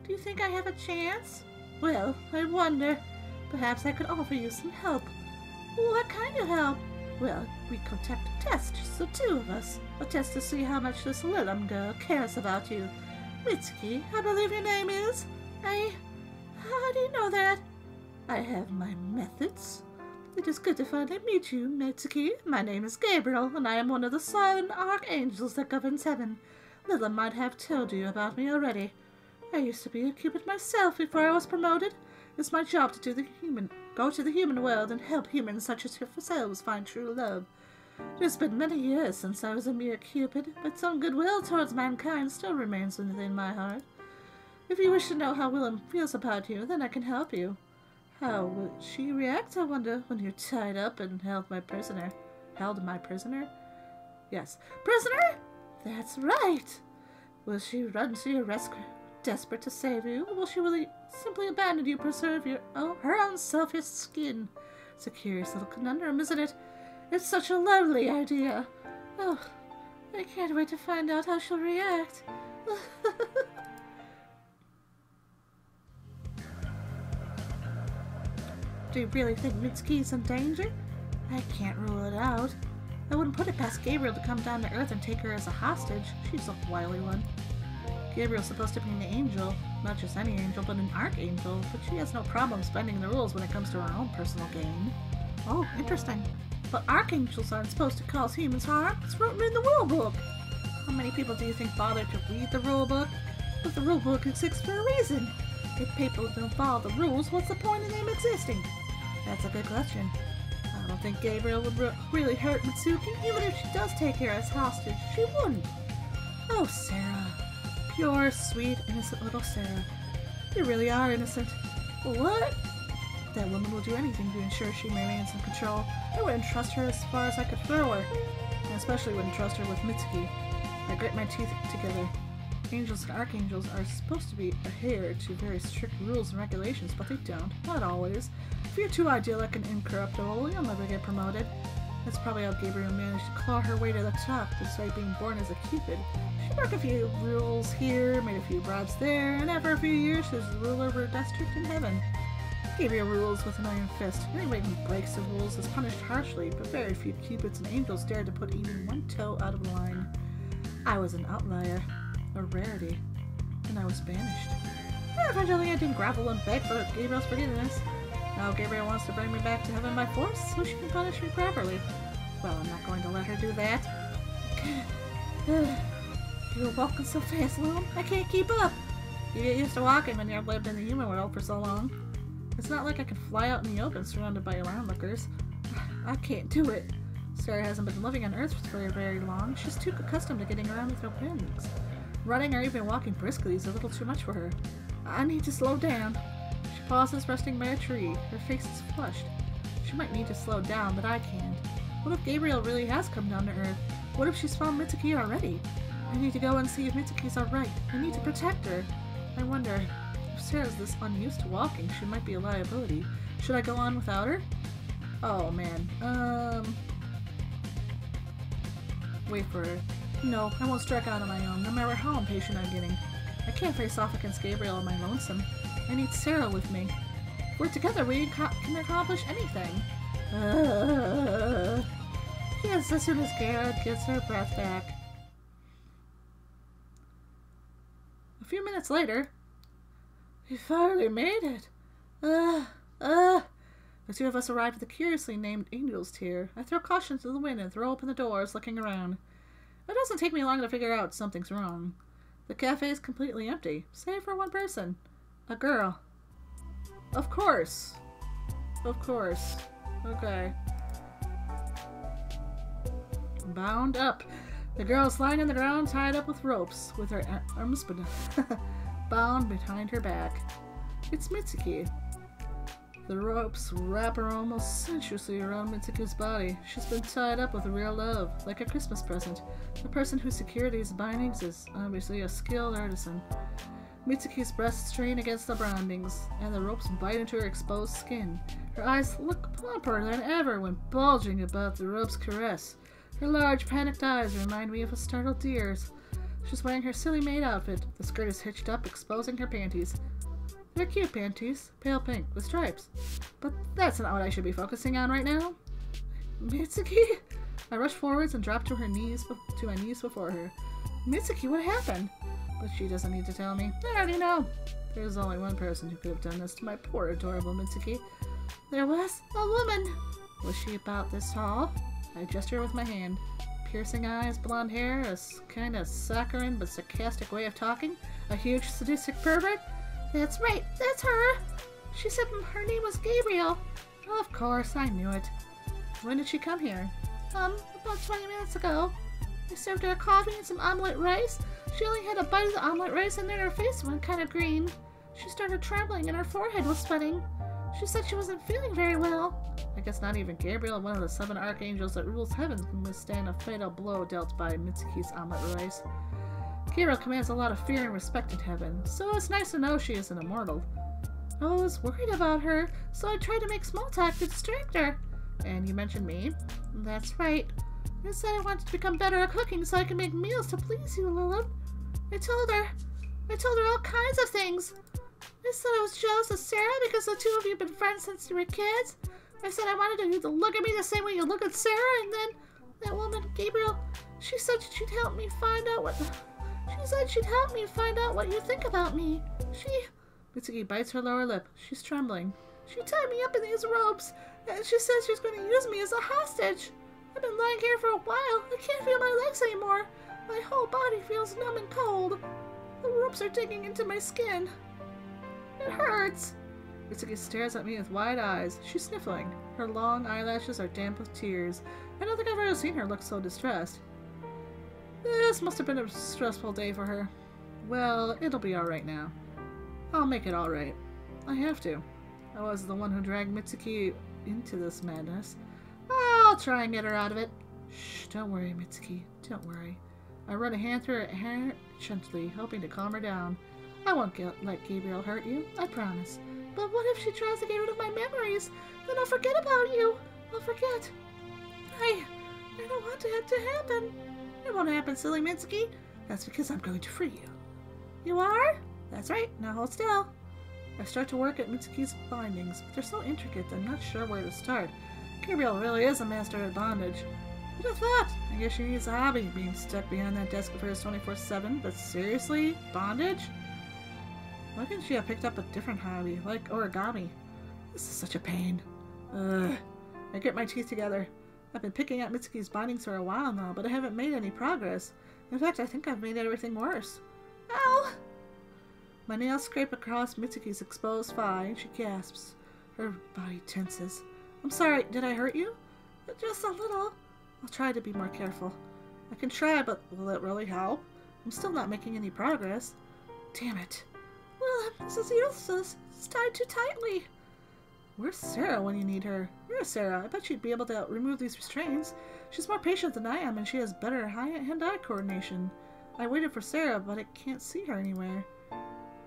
Do you think I have a chance? Well, I wonder. Perhaps I could offer you some help. What kind of help? Well, we conduct a test, just the two of us. A test to see how much this Lilim girl cares about you. Mitsuki, I believe your name is? I How do you know that? I have my methods. It is good to finally meet you, Mitsuki. My name is Gabriel, and I am one of the silent archangels that governs heaven. Lilim might have told you about me already. I used to be a Cupid myself before I was promoted. It's my job to go to the human world and help humans such as yourselves find true love. It has been many years since I was a mere Cupid, but some goodwill towards mankind still remains within my heart. If you wish to know how Lilim feels about you, then I can help you. How will she react, I wonder, when you're tied up and held my prisoner? Held my prisoner? Yes. Prisoner? That's right! Will she run to your rescue, desperate to save you, or will she really simply abandon you to preserve her own selfish skin? It's a curious little conundrum, isn't it? It's such a lovely idea. Oh, I can't wait to find out how she'll react. Do you really think Mitsuki's in danger? I can't rule it out. I wouldn't put it past Gabriel to come down to Earth and take her as a hostage. She's a wily one. Gabriel's supposed to be an angel. Not just any angel, but an archangel. But she has no problem bending the rules when it comes to her own personal gain. Oh, interesting. But archangels aren't supposed to cause humans harm. It's written in the rule book. How many people do you think bother to read the rule book? But the rule book exists for a reason. If people don't follow the rules, what's the point of them existing? That's a good question. I don't think Gabriel would really hurt Mitsuki. Even if she does take her as hostage, she wouldn't. Oh, Serra. Pure, sweet, innocent little Serra. You really are innocent. What? That woman will do anything to ensure she remains in control. I wouldn't trust her as far as I could throw her. I especially wouldn't trust her with Mitsuki. I grit my teeth together. Angels and archangels are supposed to be adhere to very strict rules and regulations, but they don't. Not always. If you're too idyllic and incorruptible, you'll never get promoted. That's probably how Gabriel managed to claw her way to the top, despite being born as a Cupid. She broke a few rules here, made a few bribes there, and after a few years she was the ruler of her district in heaven. Gabriel rules with an iron fist. Anybody who breaks the rules is punished harshly, but very few Cupids and angels dared to put even one toe out of line. I was an outlier. A rarity, and I was banished. Eventually I didn't grovel and beg for Gabriel's forgiveness. Now Gabriel wants to bring me back to heaven by force, so she can punish me properly. Well, I'm not going to let her do that. You're walking so fast, Lilim. I can't keep up. You get used to walking when you've lived in the human world for so long. It's not like I can fly out in the open surrounded by onlookers. I can't do it. Serra hasn't been living on Earth for very long. She's too accustomed to getting around with no wings. Running or even walking briskly is a little too much for her. I need to slow down. She pauses, resting by a tree. Her face is flushed. She might need to slow down, but I can't. What if Gabriel really has come down to Earth? What if she's found Mitsuki already? I need to go and see if Mitsuki's alright. I need to protect her. I wonder, if Serra's this unused to walking, she might be a liability. Should I go on without her? Oh man, wait for her. No, I won't strike out on my own, no matter how impatient I'm getting. I can't face off against Gabriel on my lonesome. I need Serra with me. If we're together, we can accomplish anything. Yes, as soon as Gabriel gets her breath back. A few minutes later, we finally made it. The two of us arrived at the curiously named Angel's Tier. I throw caution to the wind and throw open the doors, looking around. It doesn't take me long to figure out something's wrong. The cafe is completely empty, save for one person. A girl. Of course. Of course. Okay. Bound up. The girl's lying on the ground, tied up with ropes, with her arms bound behind her back. It's Mitsuki. The ropes wrap her almost sensuously around Mitsuki's body. She's been tied up with real love, like a Christmas present. The person who secured these bindings is obviously a skilled artisan. Mitsuki's breasts strain against the bindings, and the ropes bite into her exposed skin. Her eyes look plumper than ever when bulging about the rope's caress. Her large, panicked eyes remind me of a startled deer's. She's wearing her silly maid outfit. The skirt is hitched up, exposing her panties. They're cute panties, pale pink, with stripes. But that's not what I should be focusing on right now. Mitsuki? I rush forwards and drop to my knees before her. Mitsuki, what happened? But she doesn't need to tell me. I already know. There's only one person who could have done this to my poor adorable Mitsuki. There was a woman. Was she about this tall? I gesture with my hand. Piercing eyes, blonde hair, a kind of saccharine but sarcastic way of talking, a huge sadistic pervert. That's right, that's her. She said her name was Gabriel. Of course, I knew it. When did she come here? About 20 minutes ago. I served her a coffee and some omelet rice. She only had a bite of the omelet rice and then her face went kind of green. She started trembling and her forehead was sweating. She said she wasn't feeling very well. I guess not even Gabriel, one of the 7 archangels that rules heaven, can withstand a fatal blow dealt by Mitsuki's omelet rice. Gabriel commands a lot of fear and respect in heaven, so it's nice to know she is an immortal. I was worried about her, so I tried to make small talk to distract her. And you mentioned me? That's right. I said I wanted to become better at cooking so I can make meals to please you, Lilim. I told her all kinds of things. I said I was jealous of Serra because the two of you have been friends since you were kids. I said I wanted you to look at me the same way you look at Serra, and then that woman, Gabriel, she said she'd help me find out what you think about me. Mitsuki bites her lower lip. She's trembling. She tied me up in these ropes, and she says she's going to use me as a hostage. I've been lying here for a while. I can't feel my legs anymore. My whole body feels numb and cold. The ropes are digging into my skin. It hurts. Mitsuki stares at me with wide eyes. She's sniffling. Her long eyelashes are damp with tears. I don't think I've ever seen her look so distressed. This must have been a stressful day for her. Well, it'll be alright now. I'll make it alright. I have to. I was the one who dragged Mitsuki into this madness. I'll try and get her out of it. Shh, don't worry, Mitsuki. Don't worry. I run a hand through her hair gently, hoping to calm her down. I won't let Gabriel hurt you, I promise. But what if she tries to get rid of my memories? Then I'll forget about you. I'll forget. I don't want it to happen. It won't happen, silly Mitsuki. That's because I'm going to free you. You are? That's right. Now hold still. I start to work at Mitsuki's bindings, but they're so intricate that I'm not sure where to start. Gabriel really is a master at bondage. Who'd have thought? I guess she needs a hobby, being stuck behind that desk of hers 24/7. But seriously? Bondage? Why couldn't she have picked up a different hobby, like origami? This is such a pain. Ugh. I grit my teeth together. I've been picking at Mitsuki's bindings for a while now, but I haven't made any progress. In fact, I think I've made everything worse. Ow! My nails scrape across Mitsuki's exposed thigh, and she gasps. Her body tenses. I'm sorry, did I hurt you? Just a little. I'll try to be more careful. I can try, but will it really help? I'm still not making any progress. Damn it. Well, this is useless. It's tied too tightly. Where's Serra when you need her? Where's Serra? I bet she'd be able to remove these restraints. She's more patient than I am, and she has better hand-eye coordination. I waited for Serra, but I can't see her anywhere.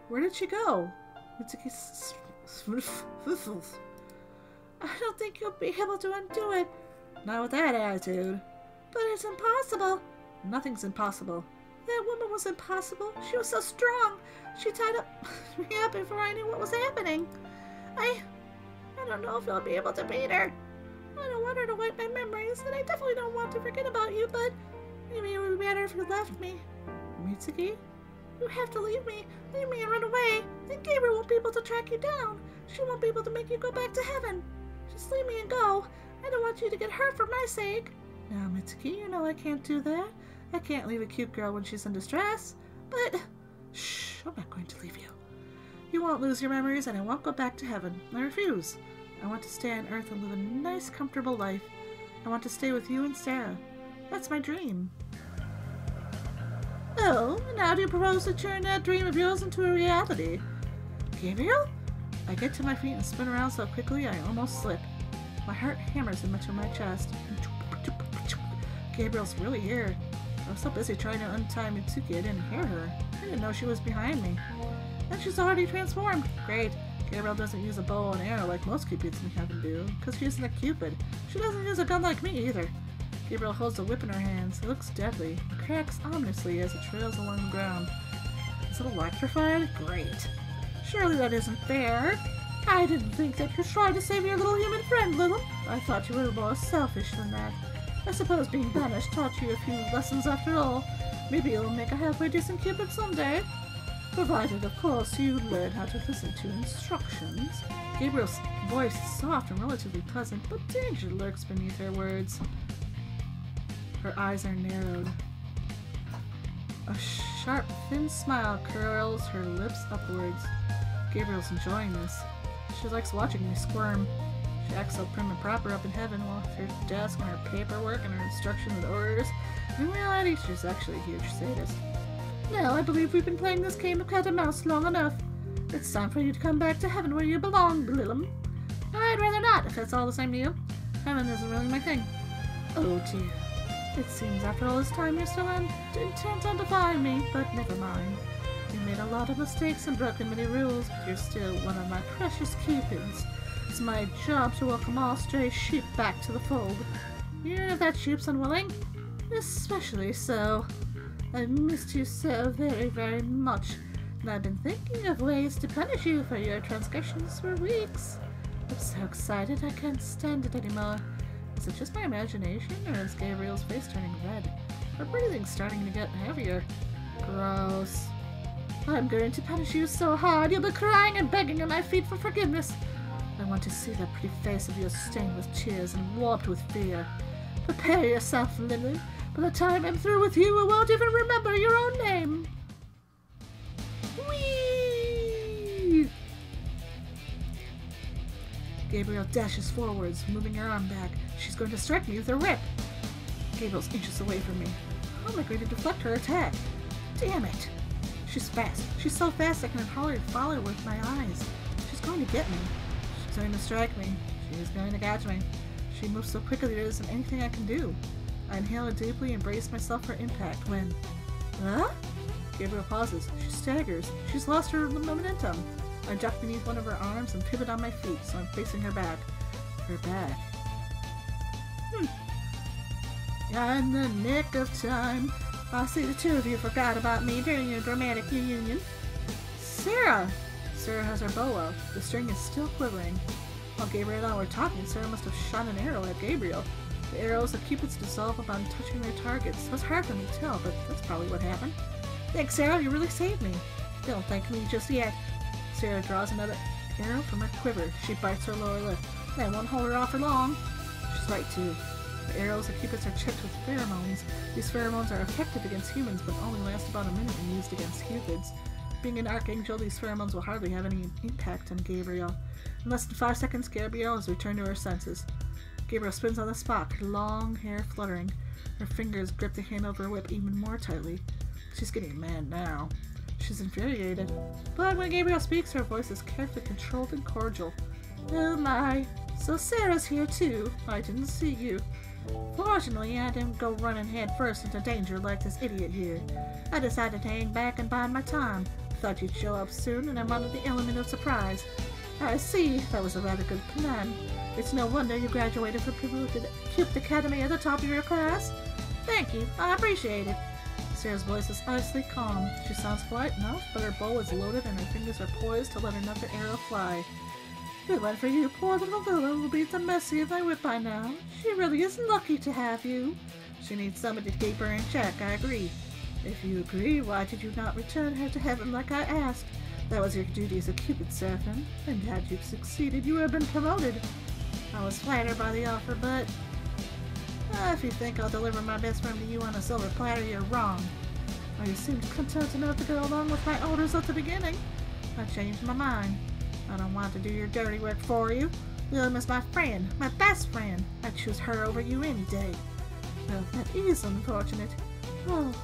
Where did she go? Mitsuki I don't think you'll be able to undo it. Not with that attitude. But it's impossible. Nothing's impossible. That woman was impossible. She was so strong. She tied me up before I knew what was happening. I don't know if I'll be able to beat her. I don't want her to wipe my memories, and I definitely don't want to forget about you, but maybe it would be better if you left me. Mitsuki? You have to leave me. Leave me and run away. Then Gabriel won't be able to track you down. She won't be able to make you go back to heaven. Just leave me and go. I don't want you to get hurt for my sake. Now, Mitsuki, you know I can't do that. I can't leave a cute girl when she's in distress. But, shh, I'm not going to leave you. You won't lose your memories, and I won't go back to heaven. I refuse. I want to stay on Earth and live a nice, comfortable life. I want to stay with you and Serra. That's my dream. Oh, and how do you propose to turn that dream of yours into a reality? Gabriel? I get to my feet and spin around so quickly I almost slip. My heart hammers into my chest. Gabriel's really here. I was so busy trying to untie Mitsuki I didn't hear her. I didn't know she was behind me. And she's already transformed. Great. Gabriel doesn't use a bow and arrow like most Cupids in heaven do, because she isn't a Cupid. She doesn't use a gun like me either. Gabriel holds a whip in her hands. It looks deadly. It cracks ominously as it trails along the ground. Is it electrified? Great. Surely that isn't fair. I didn't think that you tried to save your little human friend, Lilim. I thought you were more selfish than that. I suppose being banished taught you a few lessons after all. Maybe you'll make a halfway decent Cupid someday. Provided, of course, you learn how to listen to instructions. Gabriel's voice is soft and relatively pleasant, but danger lurks beneath her words. Her eyes are narrowed. A sharp, thin smile curls her lips upwards. Gabriel's enjoying this. She likes watching me squirm. She acts so prim and proper up in heaven with her desk and her paperwork and her instructions and orders. In reality, she's actually a huge sadist. Now, I believe we've been playing this game of cat and mouse long enough. It's time for you to come back to heaven where you belong, Lilim. I'd rather not, if that's all the same to you. Heaven isn't really my thing. Oh dear. It seems after all this time you're still intent on defying me, but never mind. You made a lot of mistakes and broken many rules, but you're still one of my precious Cupids. It's my job to welcome all stray sheep back to the fold. Even if that sheep's unwilling, especially so. I've missed you so very, very much, and I've been thinking of ways to punish you for your transgressions for weeks. I'm so excited I can't stand it anymore. Is it just my imagination, or is Gabriel's face turning red? Her breathing's starting to get heavier. Gross. I'm going to punish you so hard you'll be crying and begging at my feet for forgiveness. I want to see that pretty face of yours stained with tears and warped with fear. Prepare yourself, Lily. By the time I'm through with you, you won't even remember your own name. Whee! Gabriel dashes forwards, moving her arm back. She's going to strike me with her whip. Gabriel's inches away from me. How am I going to deflect her attack? Damn it! She's fast. She's so fast I can hardly follow her with my eyes. She's going to get me. She's going to strike me. She's going to catch me. She moves so quickly there isn't anything I can do. I inhale deeply and brace myself for impact when... Huh? Gabriel pauses. She staggers. She's lost her momentum. I duck beneath one of her arms and pivot on my feet, so I'm facing her back. Her back. In the nick of time. I see the two of you forgot about me during your dramatic reunion. Serra! Serra has her bow out. The string is still quivering. While Gabriel and I were talking, Serra must have shot an arrow at Gabriel. The arrows of Cupids dissolve upon touching their targets. It was hard for me to tell, but that's probably what happened. Thanks, Serra. You really saved me. Don't thank me just yet. Serra draws another arrow from her quiver. She bites her lower lip. That won't hold her off for long. She's right, too. The arrows of Cupids are chipped with pheromones. These pheromones are effective against humans, but only last about a minute when used against Cupids. Being an archangel, these pheromones will hardly have any impact on Gabriel. In less than 5 seconds, Gabriel has returned to her senses. Gabriel spins on the spot, her long hair fluttering. Her fingers grip the handle of her whip even more tightly. She's getting mad now. She's infuriated. But when Gabriel speaks, her voice is carefully controlled and cordial. Oh my, so Serra's here too. I didn't see you. Fortunately, I didn't go running head first into danger like this idiot here. I decided to hang back and bide my time. Thought you'd show up soon, and I wanted the element of surprise. I see, that was a rather good plan. It's no wonder you graduated from Cupid Academy at the top of your class. Thank you, I appreciate it. Sarah's voice is honestly calm. She sounds polite enough, but her bow is loaded and her fingers are poised to let another arrow fly. Good one for you. Poor little Lila will be at the mercy of my whip by now. She really is lucky to have you. She needs somebody to keep her in check, I agree. If you agree, why did you not return her to heaven like I asked? That was your duty as a Cupid Seraphin, and had you succeeded, you would have been promoted. I was flattered by the offer, but... if you think I'll deliver my best friend to you on a silver platter, you're wrong. Well, you seemed content enough to go along with my orders at the beginning. I changed my mind. I don't want to do your dirty work for you. Lilim is my friend, my best friend. I'd choose her over you any day. Well, that is unfortunate. Oh,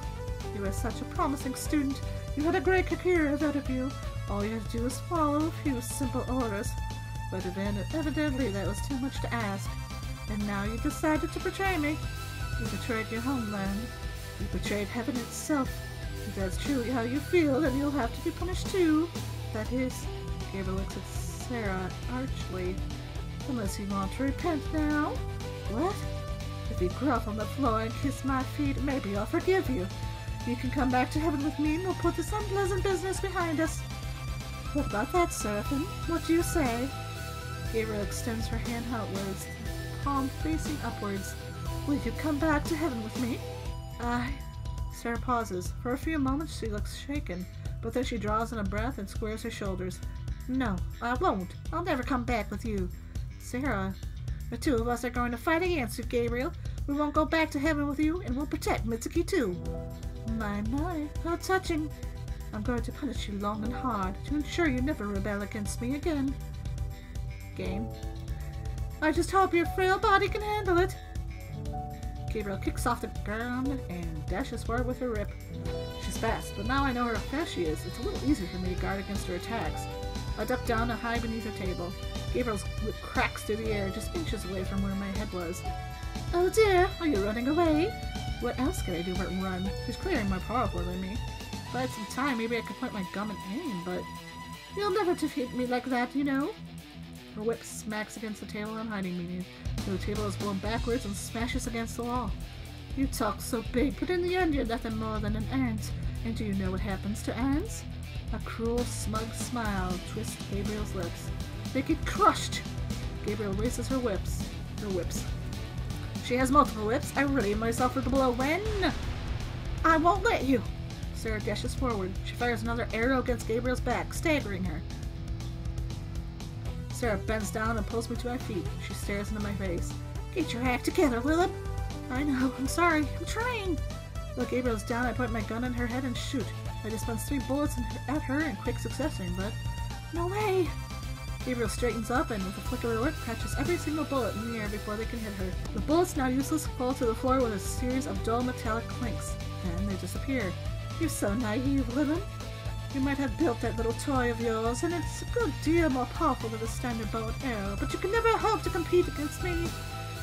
you were such a promising student. You had a great career ahead of you. All you had to do was follow a few simple orders. But evidently that was too much to ask. And now you decided to betray me. You betrayed your homeland. You betrayed heaven itself. If that's truly how you feel, then you'll have to be punished too. That is... Gabriel looks at Serra archly. Unless you want to repent now. What? If you grovel on the floor and kiss my feet, maybe I'll forgive you. You can come back to heaven with me and we'll put this unpleasant business behind us. What about that, Seraphim? What do you say? Gabriel extends her hand outwards, palm facing upwards. Will you come back to heaven with me? Serra pauses. For a few moments she looks shaken, But then she draws in a breath and squares her shoulders. No, I won't. I'll never come back with you. Serra, the two of us are going to fight against you, Gabriel. We won't go back to heaven with you, and we'll protect Mitsuki too. My, how touching. I'm going to punish you long and hard to ensure you never rebel against me again. Game. I just hope your frail body can handle it. Gabriel kicks off the ground and dashes forward with her whip. She's fast, but now I know how fast she is. It's a little easier for me to guard against her attacks. I duck down and hide beneath her table. Gabriel's whip cracks through the air, just inches away from where my head was. Oh dear, are you running away? What else could I do but run? She's clearly more powerful than me. If I had some time, maybe I could point my gun and aim, but... You'll never defeat me like that, you know? Her whip smacks against the table I'm hiding beneath. The table is blown backwards and smashes against the wall. You talk so big, but in the end you're nothing more than an ant. And do you know what happens to ants? A cruel, smug smile twists Gabriel's lips. They get crushed! Gabriel raises her whips. She has multiple whips. I ready myself for the blow when... I won't let you! Serra dashes forward. She fires another arrow against Gabriel's back, staggering her. Serra bends down and pulls me to my feet. She stares into my face. Get your act together, Lilim! I know, I'm sorry, I'm trying! While Gabriel's down, I point my gun on her head and shoot. I dispense 3 bullets at her in quick succession, but... No way! Gabriel straightens up and, with a flick of her whip, catches every single bullet in the air before they can hit her. The bullets, now useless, fall to the floor with a series of dull metallic clinks. Then they disappear. You're so naive, Lilim. You might have built that little toy of yours, and it's a good deal more powerful than a standard bow and arrow, but you can never hope to compete against me.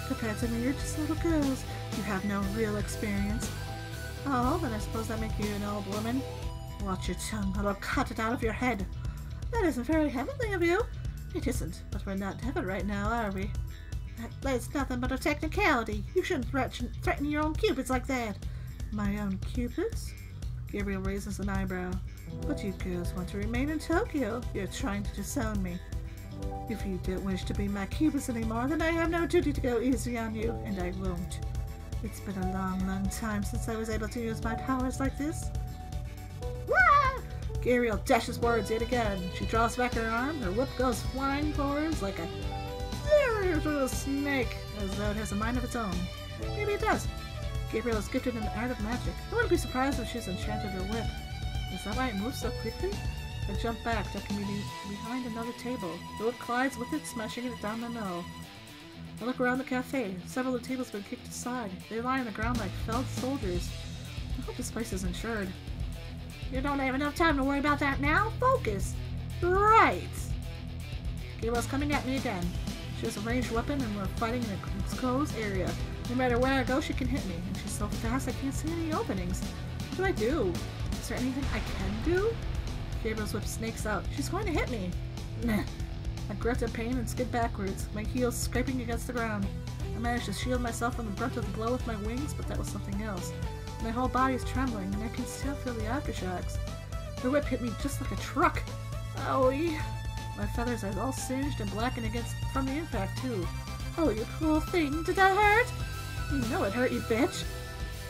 Compared to me, you're just little girls. You have no real experience. Oh, then I suppose that makes you an old woman. Watch your tongue, or I'll cut it out of your head. That isn't very heavenly of you. It isn't, but we're not in heaven right now, are we? That's nothing but a technicality. You shouldn't threaten your own cupids like that. My own cupids? Gabriel raises an eyebrow. But you girls want to remain in Tokyo. You're trying to disown me. If you don't wish to be my cupids anymore, then I have no duty to go easy on you, and I won't. It's been a long, long time since I was able to use my powers like this. Wah! Gabriel dashes forwards yet again. She draws back her arm, her whip goes flying forwards like a snake, as though it has a mind of its own. Maybe it does. Gabriel is gifted in the art of magic. I wouldn't be surprised if she's enchanted her whip. Is that why it moves so quickly? I jump back, ducking behind another table. The whip collides with it, smashing it down the middle. I look around the cafe. Several of the tables have been kicked aside. They lie on the ground like felled soldiers. I hope this place is insured. You don't have enough time to worry about that now? Focus! Right! Gabriel's coming at me again. She has a ranged weapon and we're fighting in an exposed area. No matter where I go, she can hit me. And she's so fast I can't see any openings. What do I do? Is there anything I can do? Gabriel's whip snakes out. She's going to hit me. Meh. I grunt in pain and skid backwards, my heels scraping against the ground. I managed to shield myself from the brunt of the blow with my wings, but that was something else. My whole body is trembling, and I can still feel the aftershocks. The whip hit me just like a truck. Owie! My feathers are all singed and blackened from the impact, too. Oh, you cruel thing! Did that hurt? You know it hurt, you bitch!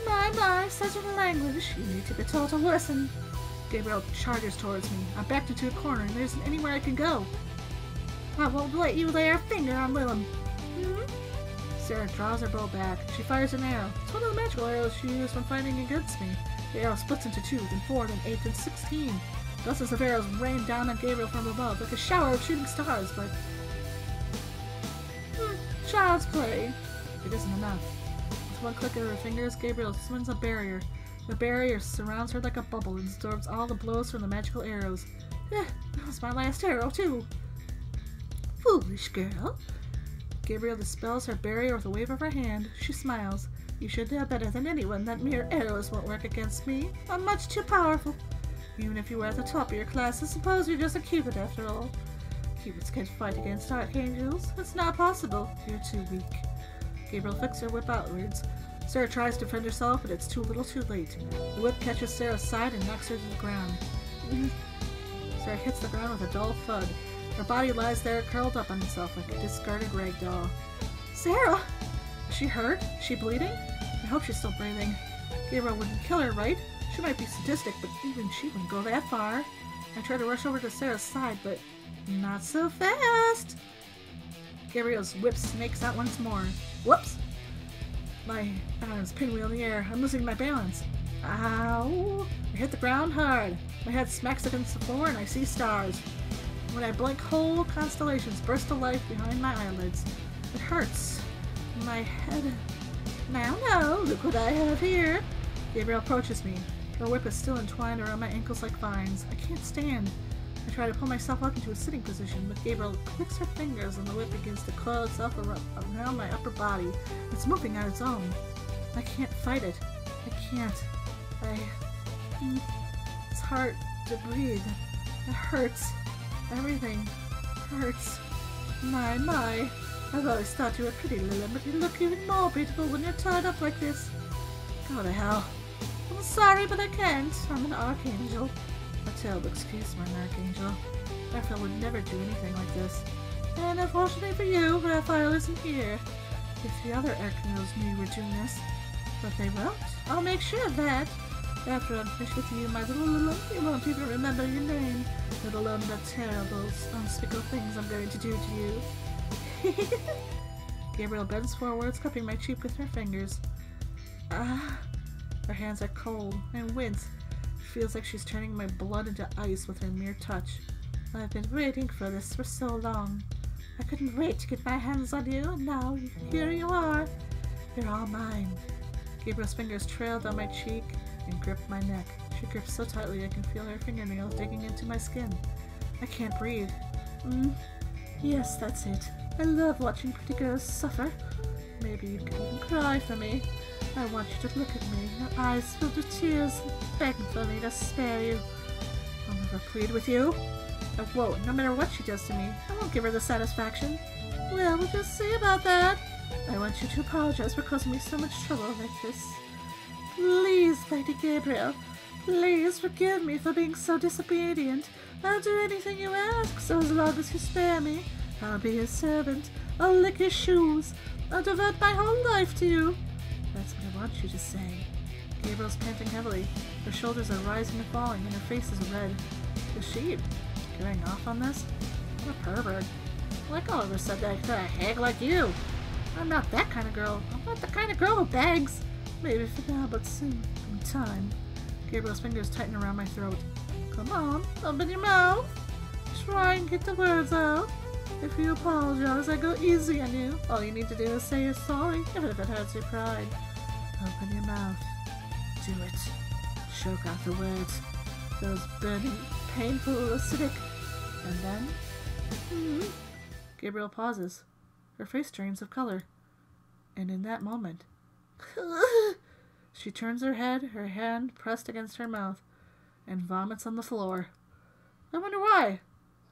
My, such a language! You need to be told to listen! Gabriel charges towards me. I'm backed into a corner, and there isn't anywhere I can go. I won't let you lay a finger on Lilim. Serra draws her bow back. She fires an arrow. It's one of the magical arrows she used when fighting against me. The arrow splits into 2, then 4, then 8, then 16. Dozens of arrows rain down on Gabriel from above, like a shower of shooting stars, but... child's play. It isn't enough. With one click of her fingers, Gabriel spins a barrier. The barrier surrounds her like a bubble and absorbs all the blows from the magical arrows. That was my last arrow, too. Foolish girl. Gabriel dispels her barrier with a wave of her hand. She smiles. You should know better than anyone that mere arrows won't work against me. I'm much too powerful. Even if you were at the top of your class, I suppose you're just a cupid after all. Cupids can't fight against archangels. It's not possible. You're too weak. Gabriel flicks her whip outwards. Serra tries to defend herself, but it's too little too late. The whip catches Serra's side and knocks her to the ground. Serra hits the ground with a dull thud. Her body lies there curled up on itself like a discarded rag doll. Serra! Is she hurt? Is she bleeding? I hope she's still breathing. Gabriel wouldn't kill her, right? She might be sadistic, but even she wouldn't go that far. I tried to rush over to Sarah's side, but not so fast. Gabriel's whip snakes out once more. Whoops! My arms pinwheel in the air. I'm losing my balance. Ow! I hit the ground hard. My head smacks against the floor and I see stars. When I blink, whole constellations burst to life behind my eyelids. It hurts. My head... Now, look what I have here. Gabriel approaches me. Her whip is still entwined around my ankles like vines. I can't stand. I try to pull myself up into a sitting position, but Gabriel clicks her fingers and the whip begins to coil itself around my upper body. It's moving on its own. I can't fight it. I can't. It's hard to breathe. It hurts. Everything hurts. My. I've always thought you were pretty, Lilim, but you look even more beautiful when you're tied up like this. Go to hell. I'm sorry, but I can't. I'm an archangel. A terrible excuse for an archangel. Raphael would never do anything like this. And unfortunately for you, Raphael isn't here. If the other archangels knew you were doing this. But they won't. I'll make sure of that. After I'm finished with you, my little Lilim, you won't even remember your name, let alone the terrible, unspeakable things I'm going to do to you. Gabriel bends forwards, cupping my cheek with her fingers. Her hands are cold and wince. It feels like she's turning my blood into ice with her mere touch. I've been waiting for this for so long. I couldn't wait to get my hands on you, and now here you are. You're all mine. Gabriel's fingers trail down my cheek and grip my neck. She grips so tightly I can feel her fingernails digging into my skin. I can't breathe. Yes, that's it. I love watching pretty girls suffer. Maybe you can even cry for me. I want you to look at me, your eyes filled with tears, begging for me to spare you. I'll never plead with you. I won't, no matter what she does to me. I won't give her the satisfaction. Well, we'll just see about that. I want you to apologize for causing me so much trouble like this. Please, Lady Gabriel, please forgive me for being so disobedient. I'll do anything you ask, so as long as you spare me. I'll be your servant. I'll lick your shoes. I'll devote my whole life to you. That's what I want you to say. Gabriel's panting heavily. Her shoulders are rising and falling, and her face is red. Is she getting off on this? What a pervert. Like all of her said that to a hag like you. I'm not that kind of girl. I'm not the kind of girl who begs. Maybe for now, but soon, in time. Gabriel's fingers tighten around my throat. Come on, open your mouth. Try and get the words out. If you apologize, I go easy on you. All you need to do is say you're sorry, even if it hurts your pride. Open your mouth. Do it. Choke out the words. Those burning, painful, acidic. And then... Gabriel pauses. Her face drains of color. And in that moment... she turns her head, her hand pressed against her mouth, and vomits on the floor. I wonder why.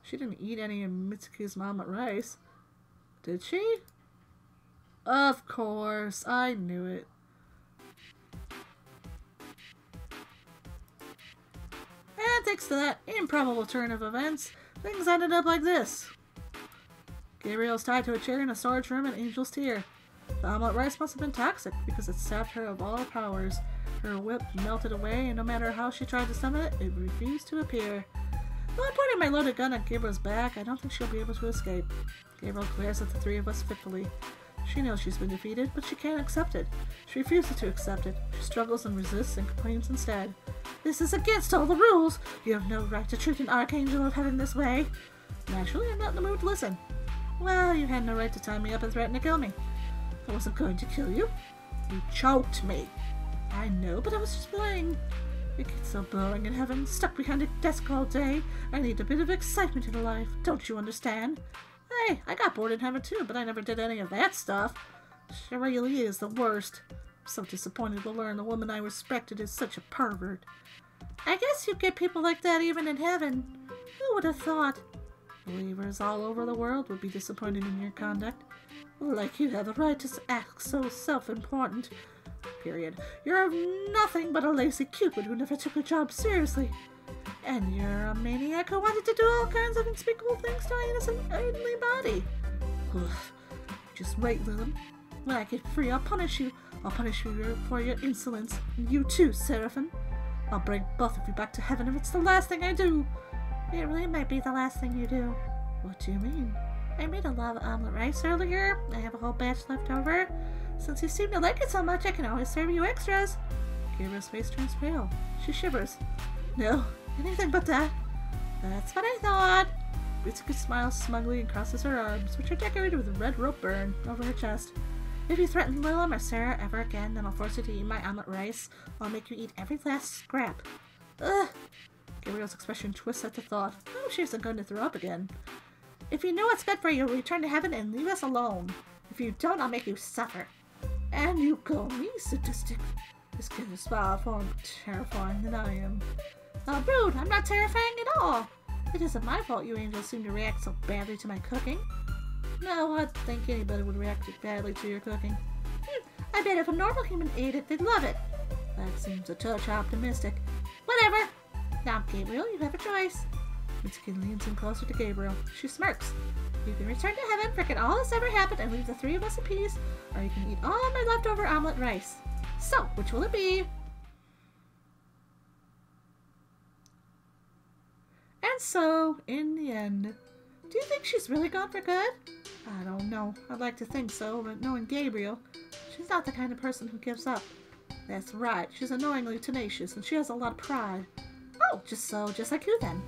She didn't eat any of Mitsuki's mom at rice. Did she? Of course, I knew it. And thanks to that improbable turn of events, things ended up like this. Gabriel's tied to a chair in a storage room in Angel's Tier. The omelet rice must have been toxic because it sapped her of all her powers. Her whip melted away, and no matter how she tried to summon it, it refused to appear. Though I'm pointing my loaded gun at Gabriel's back, I don't think she'll be able to escape. Gabriel glares at the three of us fitfully. She knows she's been defeated, but she can't accept it. She refuses to accept it. She struggles and resists and complains instead. This is against all the rules! You have no right to treat an archangel of heaven this way! Naturally, I'm not in the mood to listen. Well, you had no right to tie me up and threaten to kill me. I wasn't going to kill you. You choked me. I know, but I was just playing. It gets so boring in heaven, stuck behind a desk all day. I need a bit of excitement in life. Don't you understand? Hey, I got bored in heaven too, but I never did any of that stuff. She really is the worst. I'm so disappointed to learn the woman I respected is such a pervert. I guess you get people like that even in heaven. Who would have thought? Believers all over the world would be disappointed in your conduct. Like you have a right to act so self-important. Period. You're nothing but a lazy Cupid who never took her job seriously. And you're a maniac who wanted to do all kinds of unspeakable things to an innocent earthly body. Oof. Just wait, Lilim. When I get free, I'll punish you. I'll punish you for your insolence. And you too, Seraphim. I'll bring both of you back to heaven if it's the last thing I do. It really might be the last thing you do. What do you mean? I made a lava omelet rice earlier. I have a whole batch left over. Since you seem to like it so much, I can always serve you extras. Gabriel's face turns pale. She shivers. No, anything but that. That's what I thought. Mitsuki smiles smugly and crosses her arms, which are decorated with a red rope burn over her chest. If you threaten Lilim or Serra ever again, then I'll force you to eat my omelet rice. I'll make you eat every last scrap. Ugh! Gabriel's expression twists at the thought. Oh, she isn't going to throw up again. If you know what's good for you, return to heaven and leave us alone. If you don't, I'll make you suffer. And you call me sadistic. This kid is far more terrifying than I am. Oh, rude! I'm not terrifying at all. It isn't my fault you angels seem to react so badly to my cooking. No, I think anybody would react badly to your cooking. I bet if a normal human ate it, they'd love it. That seems a touch optimistic. Whatever. Now, Gabriel, you have a choice. Mitsuki leans in closer to Gabriel. She smirks. You can return to heaven, forget all that's ever happened, and leave the three of us in peace, or you can eat all my leftover omelet rice. So, which will it be? And so, in the end, do you think she's really gone for good? I don't know. I'd like to think so, but knowing Gabriel, she's not the kind of person who gives up. That's right. She's annoyingly tenacious, and she has a lot of pride. Oh, just like you then.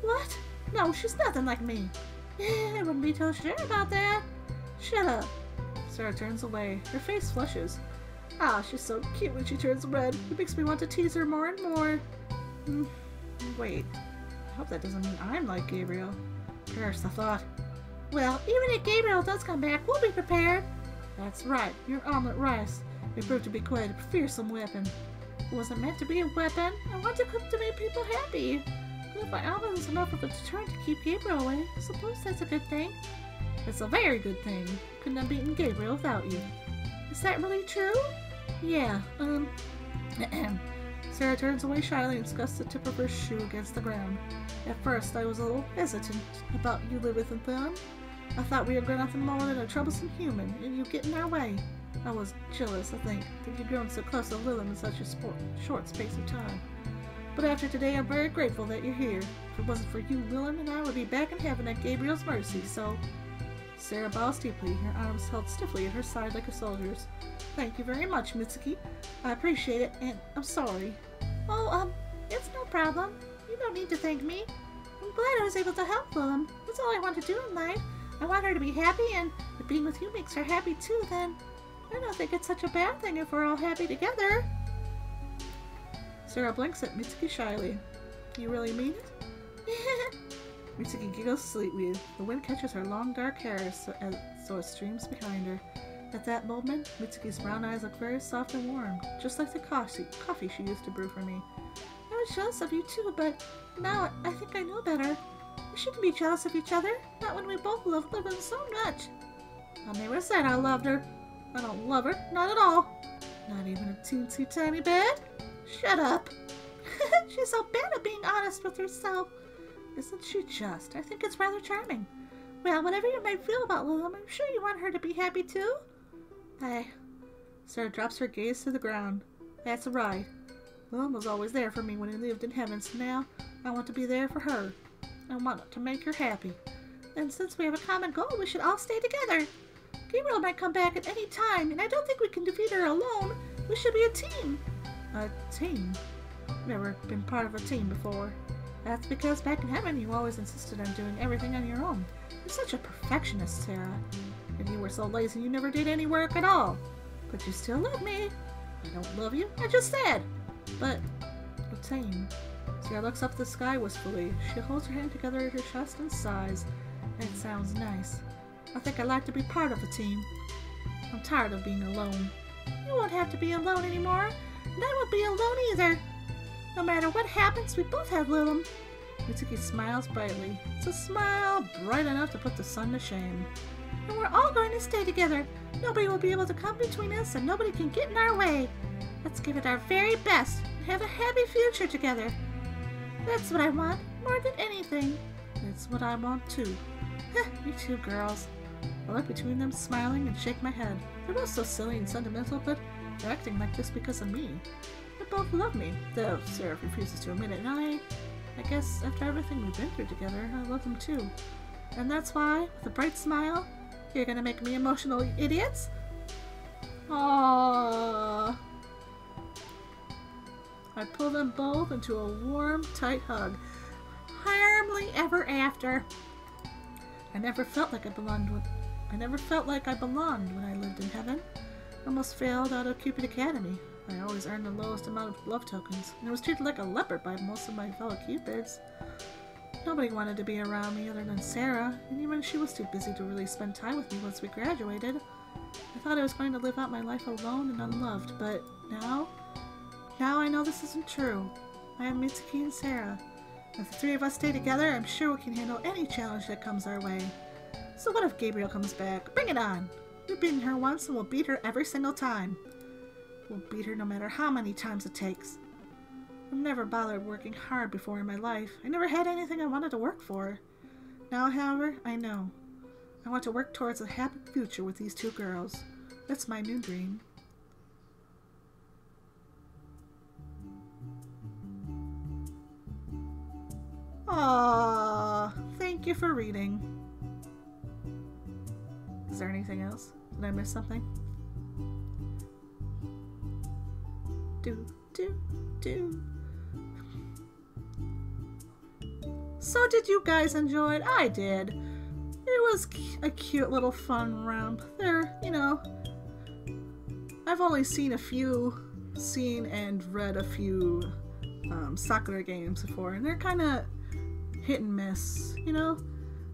What? No, she's nothing like me. I wouldn't be too sure about that. Shut up. Serra turns away. Her face flushes. Ah, she's so cute when she turns red. It makes me want to tease her more and more. Wait. I hope that doesn't mean I'm like Gabriel. Curse the thought. Well, even if Gabriel does come back, we'll be prepared. That's right. Your omelet rice. It proved to be quite a fearsome weapon. It wasn't meant to be a weapon. I want to cook to make people happy. But if my omelet is enough of a deterrent to keep Gabriel away, I suppose that's a good thing. It's a very good thing. Couldn't have beaten Gabriel without you. Is that really true? Yeah, Serra turns away shyly and scuffs the tip of her shoe against the ground. At first, I was a little hesitant about you living with them. I thought we were nothing more than a troublesome human, and you get in our way. I was jealous, I think, that you'd grown so close to Lilim in such a short space of time. But after today, I'm very grateful that you're here. If it wasn't for you, Lilim and I would be back in heaven at Gabriel's mercy, so... Serra bows deeply, her arms held stiffly at her side like a soldier's. Thank you very much, Mitsuki. I appreciate it, and I'm sorry. Oh, it's no problem. You don't need to thank me. I'm glad I was able to help Lilim. That's all I want to do in life. I want her to be happy, and if being with you makes her happy too, then I don't think it's such a bad thing if we're all happy together. Serra blinks at Mitsuki shyly. You really mean it? Mitsuki giggles sweetly. The wind catches her long dark hair so it streams behind her. At that moment, Mitsuki's brown eyes look very soft and warm, just like the coffee she used to brew for me. I was jealous of you too, but now I think I know better. We shouldn't be jealous of each other, not when we both love Lilim so much. I never said I loved her. I don't love her, not at all. Not even a teensy tiny bit. Shut up. She's so bad at being honest with herself. Isn't she just? I think it's rather charming. Well, whatever you might feel about Lilim, I'm sure you want her to be happy too. Serra drops her gaze to the ground. That's right. Lilim was always there for me when he lived in heaven, so now I want to be there for her. I want to make her happy. And since we have a common goal, we should all stay together. Gabriel might come back at any time, and I don't think we can defeat her alone. We should be a team. A team? Never been part of a team before. That's because back in heaven you always insisted on doing everything on your own. You're such a perfectionist, Serra. And you were so lazy you never did any work at all. But you still love me. I don't love you, I just said. But a team. Serra looks up at the sky wistfully. She holds her hand together at her chest and sighs. That sounds nice. I think I'd like to be part of a team. I'm tired of being alone. You won't have to be alone anymore, and I won't be alone either. No matter what happens, we both have Lilim. Mitsuki smiles brightly. It's a smile bright enough to put the sun to shame. And we're all going to stay together. Nobody will be able to come between us, and nobody can get in our way. Let's give it our very best and have a happy future together. That's what I want, more than anything. That's what I want too. You two girls. I look between them, smiling, and shake my head. They're both so silly and sentimental, but they're acting like this because of me. But both love me, though Serra refuses to admit it, and I guess after everything we've been through together, I love them too. And that's why, with a bright smile, you're gonna make me emotional, idiots? Aww. I pull them both into a warm, tight hug. Haremly ever after. I never felt like I belonged when I lived in heaven. I almost failed out of Cupid Academy. I always earned the lowest amount of love tokens, and I was treated like a leper by most of my fellow Cupids. Nobody wanted to be around me other than Serra, and even she was too busy to really spend time with me once we graduated. I thought I was going to live out my life alone and unloved, but now I know this isn't true. I have Mitsuki and Serra. If the three of us stay together, I'm sure we can handle any challenge that comes our way. So what if Gabriel comes back? Bring it on! We've beaten her once and we'll beat her every single time. We'll beat her no matter how many times it takes. I've never bothered working hard before in my life. I never had anything I wanted to work for. Now, however, I know. I want to work towards a happy future with these two girls. That's my new dream. Aww, thank you for reading. Is there anything else? Did I miss something? Do. So did you guys enjoy it? I did. It was a cute little fun romp. There, you know, I've only seen and read a few Sakura games before, and they're kind of hit and miss, you know?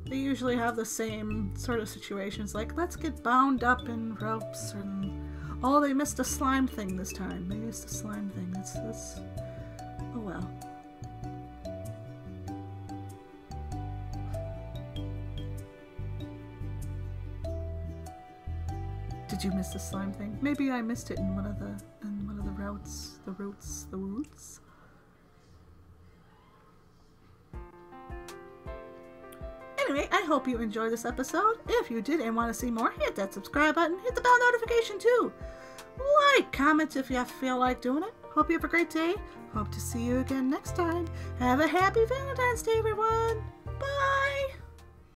They usually have the same sort of situations, like, let's get bound up in ropes, and oh, they missed a slime thing this time. They missed a slime thing. That's oh well. Did you miss the slime thing? Maybe I missed it in one of the routes. The roots. Anyway, I hope you enjoyed this episode. If you did and want to see more, hit that subscribe button, hit the bell notification too. Like, comment if you feel like doing it. Hope you have a great day. Hope to see you again next time. Have a happy Valentine's Day, everyone. Bye!